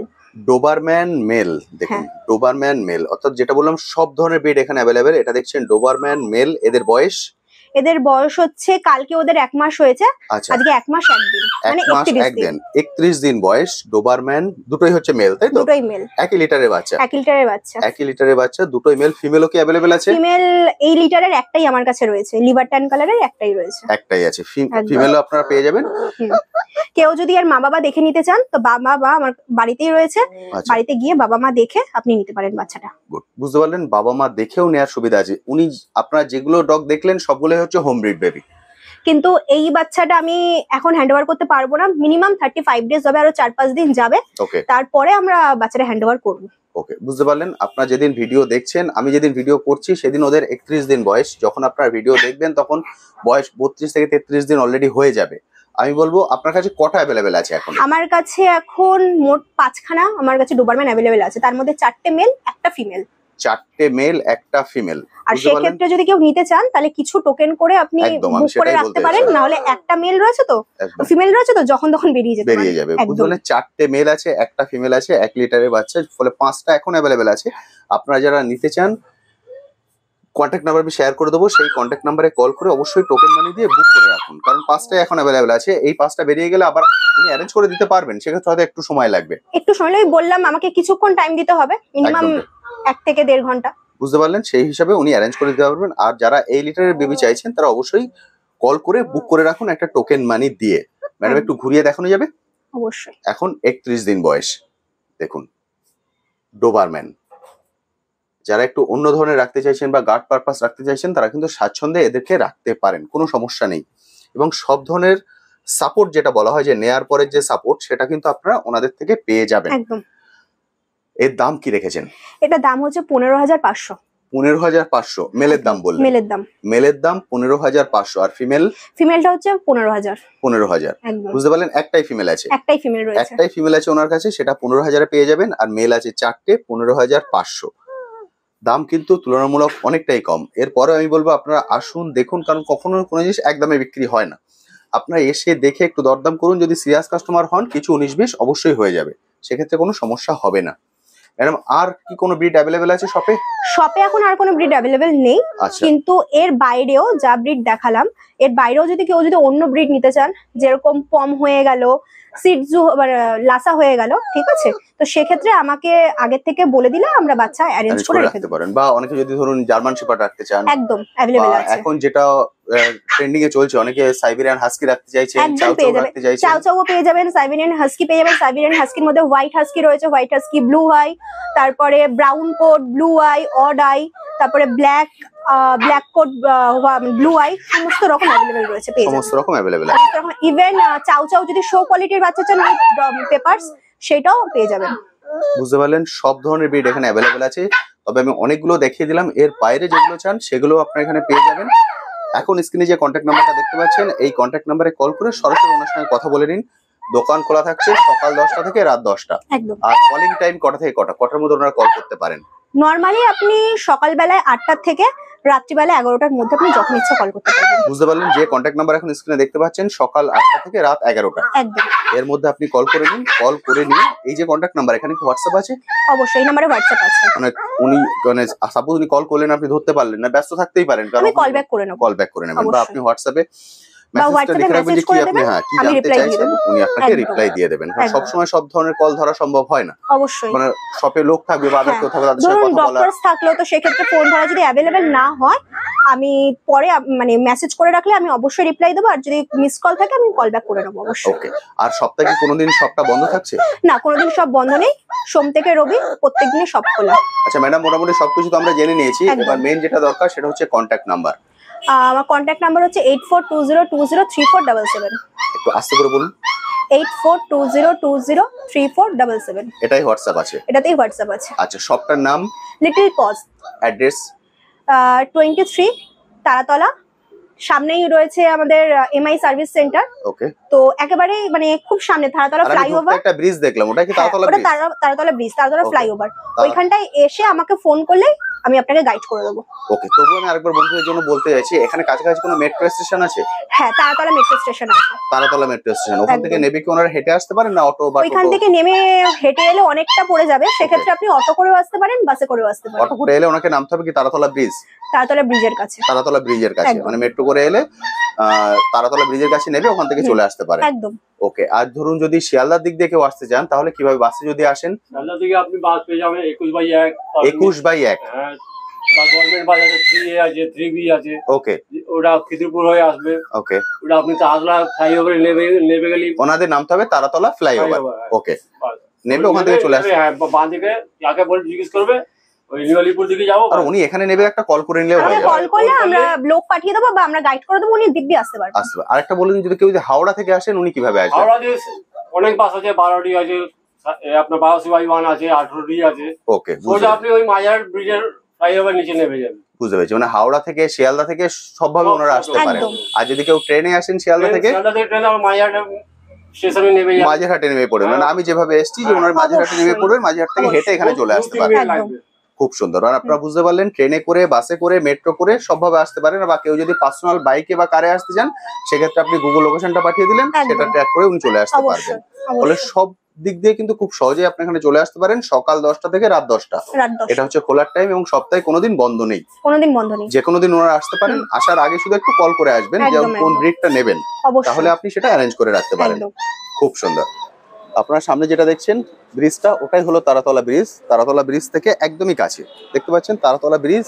ডোবারম্যান মেল, দেখুন ডোবারম্যান মেল, অর্থাৎ যেটা বললাম সব ধরনের ব্রিড এখানে অ্যাভেলেবেল। এটা দেখছেন ডোবারম্যান মেল। এদের বয়স? এদের বয়স হচ্ছে, কালকে ওদের 1 মাস হয়েছে, আজকে 1 মাস 1 দিন, মানে 31 দিন। 31 দিন বয়স। ডোবারম্যান দুটোই হচ্ছে মেল, তাই তো? দুটোই মেল। 1 লিটারের বাচ্চা? 1 লিটারের বাচ্চা। 1 লিটারের বাচ্চা, দুটোই মেল। ফিমেলও কি অ্যাভেলেবেল আছে? ফিমেল এই লিটারের একটাই আমার কাছে রয়েছে, লিভার ট্যান কালারের একটাই রয়েছে। একটাই আছে, ফিমেলও আপনারা পেয়ে যাবেন। কেউ যদি আর মা বাবা দেখে নিতে চান তো বাবা মা আমার বাড়িতেই রয়েছে, বাড়িতে গিয়ে বাবা মা দেখে আপনি নিতে পারেন বাচ্চাটা। বুঝতে পারলেন, বাবা মা দেখেও নেওয়ার সুবিধা আছে। উনি আপনারা যেগুলো ডগ দেখলেন সবগুলোই হচ্ছে হোম ব্রিড বেবি। কিন্তু এই বাচ্চাটা আমি এখন হ্যান্ড ওভার করতে পারবো না, মিনিমাম 35 ডেজ হবে, আরো 4-5 দিন যাবে, তারপরে আমরা বাচ্চাটা হ্যান্ড ওভার করবো। ওকে, বুঝতে পারলেন। আপনারা যেদিন ভিডিও দেখছেন, আমি যেদিন ভিডিও করছি সেদিন ওদের 31 দিন বয়স। যখন আপনারা ভিডিও দেখবেন তখন বয়স 32 থেকে 33 দিন অলরেডি হয়ে যাবে। আমি বলবো আপনার কাছে কটা অ্যাভেলেবেল আছে এখন? আমার কাছে এখন মোট 5খানা আমার কাছে ডোবারম্যান অ্যাভেলেবেল আছে, তার মধ্যে 4টে মেল, একটা ফিমেল। 4টে মেল, একটা ফিমেল। আর সেক্ষেত্রে যদি কেউ নিতে চান তাহলে কিছু টোকেন করে আপনি বুক করে রাখতে পারেন, না হলে একটা মেল রয়েছে তো, ফিমেল রয়েছে তো, যখন তখন বেরিয়ে যাবে। বুঝতে পারলেন, 4টে মেল আছে, একটা ফিমেল আছে, 1 লিটারের বাচ্চা, ফলে 5টা এখন অ্যাভেলেবেল আছে। আপনারা যারা নিতে চান কন্ট্যাক্ট নাম্বার আমি শেয়ার করে দেবো, সেই কন্ট্যাক্ট নাম্বারে কল করে অবশ্যই টোকেন মানি দিয়ে বুক করে রাখুন, কারণ 5টাই এখন অ্যাভেলেবেল আছে। এই 5টা বেরিয়ে গেলে আবার উনি অ্যারেঞ্জ করে দিতে পারবেন, সেক্ষেত্রে হয়তো একটু সময় লাগবে। একটু সময় লাগবে বললাম, আমাকে কিছুক্ষণ টাইম দিতে হবে, মিনিমাম 1 থেকে 1.5 ঘন্টা। বুঝতে পারলেন, সেই হিসাবে উনি অ্যারেঞ্জ করে দিতে পারবেন। আর যারা এই লিটারের বেবি চাইছেন তারা অবশ্যই কল করে বুক করে রাখুন একটা টোকেন মানি দিয়ে। ম্যাডাম একটু ঘুরিয়ে দেখানো যাবে? অবশ্যই। এখন 31 দিন বয়স, দেখুন ডোবারম্যান। যারা একটু অন্য ধরনের রাখতে চাইছেন বা গার্ড পারপাস রাখতে চাইছেন তারা কিন্তু স্বাচ্ছন্দ্যে এদেরকে রাখতে পারেন, কোনো সমস্যা নেই। এবং সব ধরনের সাপোর্ট, যেটা বলা হয় যে নেয়ার পরের যে সাপোর্ট, সেটা কিন্তু আপনারা ওনাদের থেকে পেয়ে যাবেন। একদম। এর দাম কি রেখেছেন? এটা দাম হচ্ছে 15,500। 15,500 মেলের দাম বললেন? মেলের দাম 15,500। আর ফিমেলটা হচ্ছে 15,000। বুঝতে পারলেন, একটাই ফিমেল আছে? একটাই ফিমেল রয়েছে। একটাই ফিমেল আছে ওনার কাছে, সেটা 15,000 পেয়ে যাবেন। আর মেল আছে 4টে, 15,500। দাম কিন্তু তুলনামূলক অনেকটাই কম। এরপরে আমি বলবো আপনারা আসুন, দেখুন, কারণ কখনো কোনো জিনিস একদমে বিক্রি হয় না। আপনারা এসে দেখে একটু দরদাম করুন, যদি সিরিয়াস কাস্টমার হন কিছু 19-20 অবশ্যই হয়ে যাবে, সেক্ষেত্রে কোনো সমস্যা হবে না। ম্যাডাম আর কি কোনো ব্রিড অ্যাভেলেবেল আছে শপে? শপে এখন আর কোনো ব্রিড অ্যাভেলেবেল নেই, কিন্তু এর বাইরেও যা ব্রিড দেখালাম, এর বাইরেও যদি কেউ অন্য ব্রিড নিতে চান, যেরকম পম হয়ে গেল, সিটজু, লাসা হয়ে গেল, ঠিক আছে, তো সেক্ষেত্রে আমাকে আগে থেকে বলে দিলে আমরা বাচ্চা অ্যারেঞ্জ করে রাখতে পারেন। বা অনেকে যদি ধরুন জার্মান শেপার্ড রাখতে চান, একদম অ্যাভেলেবেল আছে। এখন যেটা ট্রেন্ডিং এ চলছে, অনেকে সাইবেরিয়ান হাস্কি রাখতে চাইছেন, চাও চাও রাখতে চাইছেন, চাও চাও পেয়ে যাবেন, সাইবেরিয়ান হাস্কি পেয়ে যাবেন। সাইবেরিয়ান হাস্কির মধ্যে হোয়াইট হাস্কি রয়েছে, হোয়াইট হাস্কি, ব্লু আই, তারপরে brown coat, blue eye, odd eye, তারপরে ব্ল্যাক কোট, ব্লু আই, সমস্ত রকম অ্যাভেলেবেল রয়েছে, পেয়ে যাবেন সমস্ত রকম অ্যাভেলেবেল আছে। ইভেন চাও চাও যদি শো কোয়ালিটির বাচ্চা চান উইথ পেপারস, সেটাও পেয়ে যাবেন। বুঝতে পারলেন, সব ধরনের ব্রিড এখানে অ্যাভেলেবেল আছে। তবে আমি অনেকগুলো দেখিয়ে দিলাম, এর বাইরে যেগুলো চান সেগুলো আপনারা এখানে পেয়ে যাবেন। এখন স্ক্রিনে যে কন্ট্যাক্ট নাম্বারটা দেখতে পাচ্ছেন, এই কন্ট্যাক্ট নাম্বারে কল করে সরাসরি ওনার সঙ্গে কথা বলে নিন। দোকান খোলা থাকছে সকাল 10টা থেকে রাত 10টা। আর কলিং টাইম কটা থেকে কটার মধ্যে ওনারা কল করতে পারেন? নরমালি আপনি সকালবেলায় 8টা থেকে রাত্রিবেলা 11টার মধ্যে আপনি যখন ইচ্ছা কল করতে পারবেন। বুঝতে পারলেন, যে কন্ট্যাক্ট নাম্বার এখন স্ক্রিনে দেখতে পাচ্ছেন সকাল 8টা থেকে রাত 11টা, একদম এর মধ্যে আপনি কল করে নিন। কল করে নিয়ে এই যে কন্ট্যাক্ট নাম্বার, এখানে কি হোয়াটসঅ্যাপ আছে? অবশ্যই এই নাম্বারে হোয়াটসঅ্যাপ আছে। মানে উনি মানে সাপোজ উনি কল করলেন, আপনি ধরতে পারলেন না, ব্যস্ত থাকতেই পারেন, কারণ আমি কল ব্যাক করে নেব। কল ব্যাক করে নেবেন, বা অবশ্যই। আপনি হোয়াটসঅ্যাপে বা মেসেজটা লিখে রাখবেন যে মেসেজ কি করে আপনি দেবেন, হ্যাঁ কি আমি জানতে reply দিয়ে চাইছেন, দেবো। উনি আপনাকে একদম। রিপ্লাই দিয়ে দেবেন। কারণ একদম। সবসময় সব ধরনের কল ধরা সম্ভব হয় না, অবশ্যই। মানে শপে লোক থাকবে বা আদার হ্যাঁ। কেউ থাকবে, তাদের সাথে ধরুন কথা বলা। ডক্টরস থাকলেও তো সেক্ষেত্রে ফোন ধরা যদি অ্যাভেলেবেল না হয়, আমি পরে মানে মেসেজ করে রাখলে আমি অবশ্যই রিপ্লাই দেবো, আর যদি মিস কল থাকে আমি কল ব্যাক করে নেবো অবশ্যই। ওকে। আর সপ্তাহে কি কোনোদিন শপটা বন্ধ থাকছে? না, কোনোদিন সব বন্ধ নেই, সোম থেকে রবি প্রত্যেকদিনই সব খোলা। আচ্ছা ম্যাডাম, মোটামুটি সবকিছু তো আমরা জেনে নিয়েছি, একদম। এবার মেইন যেটা দরকার সেটা হচ্ছে কন্ট্যাক্ট নাম্বার। আমার কন্ট্যাক্ট নাম্বার হচ্ছে 8420203477। একটু আস্তে করে বলুন। 8420203477। এটাই হোয়াটসঅ্যাপ আছে? এটাতেই হোয়াটসঅ্যাপ আছে। আচ্ছা, শপটার নাম, লিটল পজ, অ্যাড্রেস? 23 তারাতলা, সামনেই রয়েছে আমাদের এমআই সার্ভিস সেন্টার। ওকে। তো একেবারে মানে খুব সামনে তারাতলা ফ্লাইওভার। একটা ব্রিজ দেখলাম, ওটা কি তারাতলা ওটা bridge? Taratala bridge, Taratala Okay. Flyover. ওইখানটায় এসে আমাকে ফোন করলে আমি আপনাকে গাইড করে দেবো। ওকে। তবু আমি আরেকবার বন্ধুদের জন্য বলতে চাইছি, এখানে কাছাকাছি কোনো মেট্রো স্টেশন আছে? হ্যাঁ, তারাতলা মেট্রো স্টেশন আছে। তারাতলা মেট্রো স্টেশন, ওখান থেকে একদম। নেবে কি ওনারা হেঁটে আসতে পারেন না অটো বা ওইখান টোটো? থেকে নেমে হেঁটে এলে অনেকটা পড়ে যাবে, সেক্ষেত্রে আপনি অটো করেও আসতে পারেন, বাসে করেও আসতে পারেন। অটো করে এলে ওনাকে নামতে হবে কি তারাতলা ব্রিজ? তারাতলা ব্রিজের কাছে। তারাতলা ব্রিজের কাছে, একদম। মানে মেট্রো করে এলে তারাতলা ব্রিজের কাছে নেবে, ওখান থেকে চলে আসতে পারে। একদম। ওকে। আর ধরুন যদি শিয়ালদার দিক দিয়ে কেউ আসতে চান, তাহলে কিভাবে? বাসে যদি আসেন শিয়ালদা থেকে আপনি বাস পেয়ে যাবেন 21/1। 21/1। হ্যাঁ, বা গভর্নমেন্ট বাস আছে, 3A আছে, 3B আছে। ওকে। ওটা খিদিরপুর হয়ে আসবে। ওকে। ওটা আপনি তাজলা ফ্লাইওভারে নেবে গেলে ওনাদের নামতে হবে তারাতলা ফ্লাইওভার। ওকে। নেবে ওখান থেকে চলে আসবে। হ্যাঁ, বাঁ দিকে যাকে বলে জিজ্ঞেস করবে ওই নিউলিপুর দিকে যাবো। আর উনি এখানে নেবে, একটা কল করে নিলেও আমাকে হয়ে যাবে। কল করলে আমরা লোক পাঠিয়ে দেবো বা আমরা গাইড করে দেবো, উনি দিব্যি আসতে পারবেন। আসবে। আরেকটা বলে দিন, যদি কেউ যদি হাওড়া থেকে আসেন উনি কিভাবে আসবেন? হাওড়া দিয়ে অনেক বাস আছে, 12টি আছে, আপনার 82/1 আছে, 18টি আছে। ওকে, সোজা আপনি ওই মাজার ব্রিজের ফ্লাইওভার নিচে নেমে যাবেন। বুঝতে পেরেছি। মানে হাওড়া থেকে, শিয়ালদা থেকে সবভাবে ওনারা আসতে পারেন। একদম। আর যদি কেউ ট্রেনে আসেন শিয়ালদা থেকে, শিয়ালদা থেকে ট্রেনে আমার মাজার স্টেশনে নেমে যাবেন। মাঝেরহাটে নেমে পড়বেন। মানে আমি যেভাবে এসেছি যে ওনার মাঝেরহাটে নেমে পড়বেন, মাঝেরহাট থেকে হেঁটে এখানে চলে আসতে পারেন। একদম। খুব সুন্দর। আর আপনারা বুঝতে পারলেন, ট্রেনে করে, বাসে করে, মেট্রো করে সবভাবে আসতে পারেন। বা কেউ যদি পার্সোনাল বাইকে বা কারে আসতে চান, সেক্ষেত্রে আপনি গুগল লোকেশনটা পাঠিয়ে দিলেন, একদম। সেটা ট্র্যাক করে উনি চলে আসতে পারবেন। অবশ্যই। ফলে সব দিক দিয়ে কিন্তু খুব সহজেই আপনি এখানে চলে আসতে পারেন, সকাল 10টা থেকে রাত 10টা। রাত 10টা। এটা হচ্ছে খোলার টাইম, এবং সপ্তাহে কোনোদিন বন্ধ নেই। কোনোদিন বন্ধ নেই। যে কোনো দিন ওনারা আসতে পারেন। আসার আগে শুধু একটু কল করে আসবেন যে একদম, কোন একদম। ব্রিকটা নেবেন, অবশ্যই। তাহলে আপনি সেটা অ্যারেঞ্জ করে রাখতে পারেন। একদম। খুব সুন্দর। আপনার সামনে যেটা দেখছেন ব্রিজটা, ওটাই হলো তারাতলা ব্রিজ। তারাতলা ব্রিজ থেকে একদমই কাছে দেখতে পাচ্ছেন, তারাতলা ব্রিজ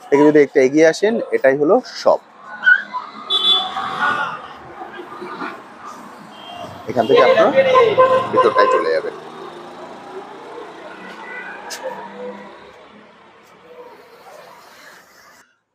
থেকে যদি একটু এগিয়ে আসেন, এটাই হলো শপ। এখান থেকে আপনারা ভিতরটায় চলে যাবেন।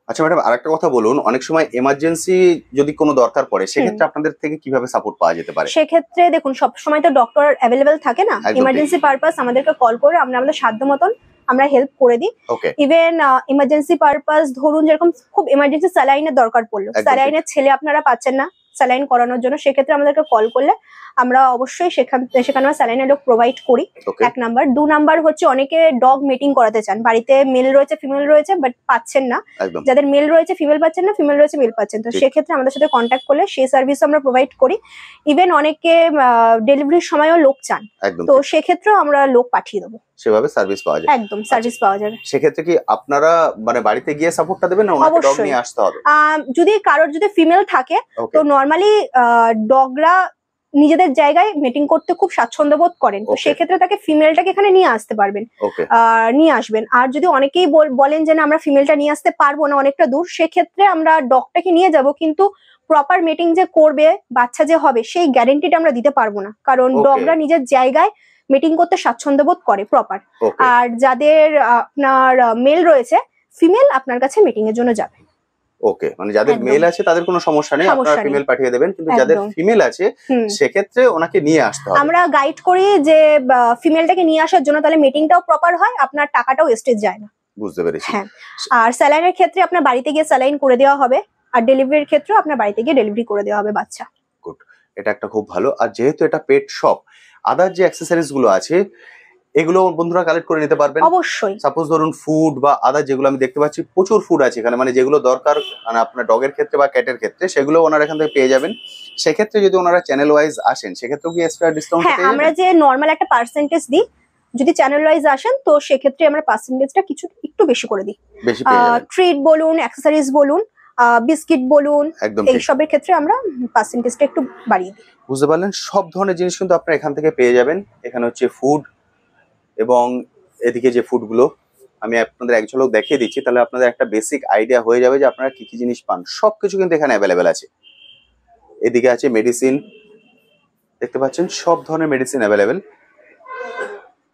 আচ্ছা ম্যাডাম, আরেকটা কথা বলুন, অনেক সময় এমার্জেন্সি যদি কোনো দরকার পড়ে, সেক্ষেত্রে আপনাদের থেকে কিভাবে সাপোর্ট পাওয়া যেতে পারে? সেক্ষেত্রে দেখুন, সব সময় তো ডক্টর অ্যাভেলেবেল থাকে না। একদম ঠিক। ইমার্জেন্সি পারপাস আমাদেরকে কল করে আমরা আমাদের সাধ্য মতন আমরা হেল্প করে দিই। ওকে। ইভেন ইমার্জেন্সি পারপাস, ধরুন যেরকম খুব ইমার্জেন্সি স্যালাইনের দরকার পড়লো, একদম ঠিক। স্যালাইনের ছেলে আপনারা পাচ্ছেন না স্যালাইন করানোর জন্য, সেক্ষেত্রে আমাদেরকে কল করলে আমরা অবশ্যই সেখানে স্যালাইনের লোক প্রোভাইড করি। ওকে। 1 নাম্বার। 2 নাম্বার হচ্ছে অনেকে ডগ মিটিং করাতে চান, বাড়িতে মেল রয়েছে ফিমেল রয়েছে বাট পাচ্ছেন না। একদম। যাদের মেল রয়েছে ফিমেল পাচ্ছেন না, ফিমেল রয়েছে মেল পাচ্ছেন, তো ঠিক। সেক্ষেত্রে আমাদের সাথে কন্ট্যাক্ট করলে সেই সার্ভিস আমরা প্রোভাইড করি। ইভেন অনেকে ডেলিভারির সময়ও লোক চান, একদম তো ঠিক। সেক্ষেত্রেও আমরা লোক পাঠিয়ে দেবো। সেভাবে সার্ভিস পাওয়া যায়। একদম সার্ভিস পাওয়া যাবে। সেক্ষেত্রে কি আপনারা মানে বাড়িতে গিয়ে সাপোর্টটা দেবেন, না ওনাকে ডগ অবশ্যই। নিয়ে আসতে হবে? যদি কারোর যদি ফিমেল থাকে, ওকে। তো নর্মালি ডগরা নিজেদের জায়গায় মিটিং করতে খুব স্বাচ্ছন্দ্য বোধ করেন, তো Okay. সেক্ষেত্রে তাকে ফিমেলটাকে এখানে নিয়ে আসতে পারবেন, ওকে। নিয়ে আসবেন। আর যদি অনেকেই বলেন যে না আমরা ফিমেলটা নিয়ে আসতে পারবো না, অনেকটা দূর, সেক্ষেত্রে আমরা ডগটাকে নিয়ে যাব, কিন্তু প্রপার মিটিং যে করবে, বাচ্চা যে হবে, সেই গ্যারেন্টিটা আমরা দিতে পারবো না, কারণ Okay. ডগরা নিজের জায়গায় মিটিং করতে স্বাচ্ছন্দ্য বোধ করে প্রপার। ওকে। আর যাদের আপনার মেল রয়েছে, ফিমেল আপনার কাছে মিটিং এর জন্য যাবে। ওকে, মানে যাদের একদম। মেল আছে তাদের কোনো সমস্যা নেই, সমস্যা আপনারা নেই। ফিমেল পাঠিয়ে দেবেন, কিন্তু যাদের একদম। ফিমেল আছে হুম। সেক্ষেত্রে ওনাকে নিয়ে আসতে হবে। আমরা গাইড করি যে ফিমেলটাকে নিয়ে আসার জন্য, তাহলে মিটিংটাও প্রপার হয়, আপনার টাকাটাও ওয়েস্টেজ যায় না। বুঝতে পেরেছি। হ্যাঁ। আর স্যালাইনের ক্ষেত্রে আপনার বাড়িতে গিয়ে স্যালাইন করে দেওয়া হবে, আর ডেলিভারির ক্ষেত্রেও আপনার বাড়িতে গিয়ে ডেলিভারি করে দেওয়া হবে বাচ্চা। গুড, এটা একটা খুব ভালো। আর যেহেতু এটা পেট শপ, আদার যে অ্যাক্সেসরিজ গুলো আছে, এগুলো বন্ধুরা কালেক্ট করে নিতে পারবেন অবশ্যই। সাপোজ ধরুন ফুড বা আদার যেগুলো আমি দেখতে পাচ্ছি প্রচুর ফুড আছে এখানে, মানে যেগুলো দরকার মানে আপনার ডগের ক্ষেত্রে বা ক্যাটের ক্ষেত্রে, সেগুলো ওনারা এখান থেকে পেয়ে যাবেন। সেক্ষেত্রে যদি ওনারা চ্যানেল ওয়াইজ আসেন সেক্ষেত্রেও কি এক্সট্রা ডিসকাউন্ট হ্যাঁ, পেয়ে আমরা যাবেন? যে নর্মাল একটা পার্সেন্টেজ দিই, যদি চ্যানেল ওয়াইজ আসেন তো সেক্ষেত্রে আমরা পার্সেন্টেজটা কিছু একটু বেশি করে দিই। বেশি পেয়ে যাবেন। ট্রিট বলুন, অ্যাক্সেসরিজ বলুন, বিস্কিট বলুন, একদম ঠিক। এইসবের ক্ষেত্রে আমরা পার্সেন্টেজটা একটু বাড়িয়ে দিই। বুঝতে পারলেন, সব ধরনের জিনিস কিন্তু আপনারা এখান থেকে পেয়ে যাবেন। এখানে হচ্ছে ফুড এবং এদিকে যে ফুডগুলো আমি আপনাদের এক ঝলক দেখিয়ে দিচ্ছি, তাহলে আপনাদের একটা বেসিক আইডিয়া হয়ে যাবে যে আপনারা কি কি জিনিস পান। সবকিছু কিন্তু এখানে অ্যাভেলেবেল আছে। এদিকে আছে মেডিসিন, দেখতে পাচ্ছেন সব ধরনের মেডিসিন অ্যাভেলেবেল।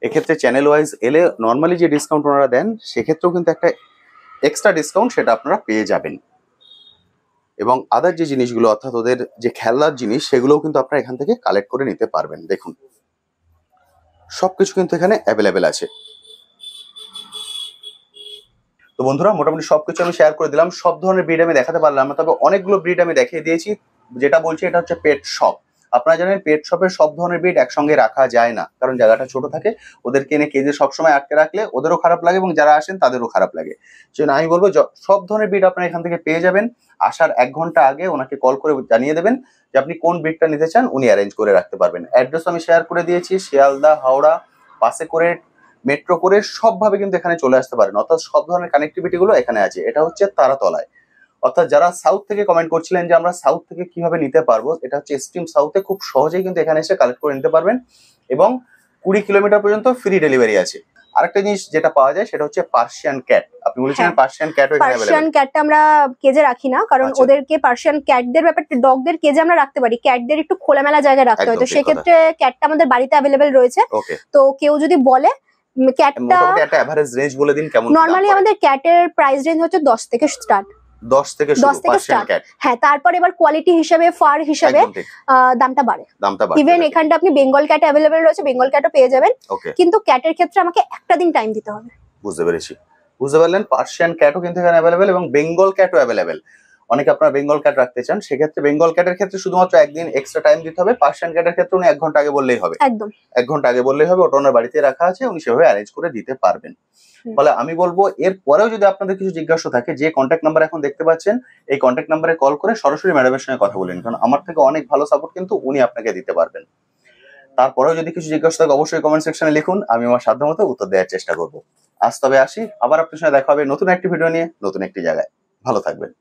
এক্ষেত্রে চ্যানেল ওয়াইজ এলে নর্মালি যে ডিসকাউন্ট ওনারা দেন সেক্ষেত্রেও কিন্তু একটা এক্সট্রা ডিসকাউন্ট সেটা আপনারা পেয়ে যাবেন। এবং আদার যে জিনিসগুলো অর্থাৎ ওদের যে খেলনার জিনিস সেগুলোও কিন্তু আপনারা এখান থেকে কালেক্ট করে নিতে পারবেন। দেখুন সবকিছু কিন্তু এখানে অ্যাভেলেবেল আছে। তো বন্ধুরা মোটামুটি সবকিছু আমি শেয়ার করে দিলাম, সব ধরনের ব্রিড আমি দেখাতে পারলাম না, তবে অনেকগুলো ব্রিড আমি দেখিয়ে দিয়েছি। যেটা বলছি এটা হচ্ছে পেট শপ। আপনারা জানেন পেট শপের সব ধরনের ব্রিড একসঙ্গে রাখা যায় না, কারণ জায়গাটা ছোট থাকে। ওদেরকে এনে কেজে সবসময় আটকে রাখলে ওদেরও খারাপ লাগে এবং যারা আসেন তাদেরও খারাপ লাগে। সেজন্য আমি বলবো সব ধরনের ব্রিড আপনারা এখান থেকে পেয়ে যাবেন। আসার 1 ঘন্টা আগে ওনাকে কল করে জানিয়ে দেবেন যে আপনি কোন ব্রিডটা নিতে চান, উনি অ্যারেঞ্জ করে রাখতে পারবেন। অ্যাড্রেস আমি শেয়ার করে দিয়েছি, শিয়ালদা, হাওড়া, বাসে করে, মেট্রো করে সবভাবে কিন্তু এখানে চলে আসতে পারেন। অর্থাৎ সব ধরনের কানেক্টিভিটি গুলো এখানে আছে। এটা হচ্ছে তারাতলায়। অর্থাৎ যারা সাউথ থেকে কমেন্ট করছিলেন যে আমরা সাউথ থেকে কিভাবে নিতে পারবো, এটা হচ্ছে এক্সট্রিম সাউথে খুব সহজেই কিন্তু এখানে এসে কালেক্ট করে নিতে পারবেন এবং 20 কিলোমিটার পর্যন্ত ফ্রি ডেলিভারি আছে। আরেকটা জিনিস যেটা পাওয়া যায় সেটা হচ্ছে পার্সিয়ান ক্যাট। আপনি বলেছিলেন পার্সিয়ান ক্যাটও এখানে পার্সিয়ান अवेलेबल। ক্যাটটা আমরা কেজে রাখি না, কারণ আচ্ছা। ওদেরকে পার্সিয়ান ক্যাটদের ব্যাপারটা ডগদের কেজে আমরা রাখতে পারি, ক্যাটদের একটু খোলামেলা জায়গায় রাখতে হয়। একদম তো ঠিক সেক্ষেত্রে ক্যাটটা আমাদের বাড়িতে অ্যাভেলেবেল রয়েছে। ওকে, তো কেউ যদি বলে ক্যাটটা, মোটামুটি একটা এভারেজ রেঞ্জ বলে দিন কেমন নর্মালি আমাদের ক্যাটের প্রাইস রেঞ্জ হচ্ছে 10 থেকে স্টার্ট। 10 থেকে শুরু 10 থেকে পার্সিয়ান স্টার্ট। ক্যাট। হ্যাঁ, তারপর এবার কোয়ালিটি হিসাবে, ফার হিসাবে একদম ঠিক, দামটা বাড়ে। দামটা বাড়বে। ইভেন এখানটা আপনি বেঙ্গল ক্যাট অ্যাভেলেবেল রয়েছে, বেঙ্গল ক্যাটও পেয়ে যাবেন। ওকে, কিন্তু ক্যাটের ক্ষেত্রে আমাকে একটা দিন টাইম দিতে হবে। বুঝতে পেরেছি। বুঝতে পারলেন, পার্সিয়ান ক্যাটও কিন্তু এখানে অ্যাভেলেবেল এবং বেঙ্গল ক্যাটও অ্যাভেলেবেল। অনেকে আপনারা বেঙ্গল ক্যাট রাখতে চান, সেক্ষেত্রে বেঙ্গল ক্যাটের ক্ষেত্রে শুধুমাত্র একদিন এক্সট্রা টাইম দিতে হবে। পার্সিয়ান ক্যাটের ক্ষেত্রে উনি 1 ঘন্টা আগে বললেই হবে। একদম 1 ঘন্টা আগে বললেই হবে, ওটা ওনার বাড়িতে রাখা আছে, উনি সেভাবে অ্যারেঞ্জ করে দিতে পারবেন। ফলে আমি বলবো এর পরেও যদি আপনাদের কিছু জিজ্ঞাসা থাকে, যে কন্ট্যাক্ট নাম্বার এখন দেখতে পাচ্ছেন এই কন্ট্যাক্ট নাম্বারে কল করে সরাসরি ম্যাডামের সঙ্গে কথা বলেন, কারণ আমার থেকে অনেক ভালো সাপোর্ট কিন্তু উনি আপনাকে দিতে পারবেন। তারপরেও যদি কিছু জিজ্ঞাসা থাকে অবশ্যই কমেন্ট সেকশনে লিখুন, আমি আমার সাধ্যমতো উত্তর দেওয়ার চেষ্টা করব। আজ তবে আসি, আবার আপনার সঙ্গে দেখা হবে নতুন একটি ভিডিও নিয়ে, নতুন একটি জায়গায়। ভালো থাকবেন।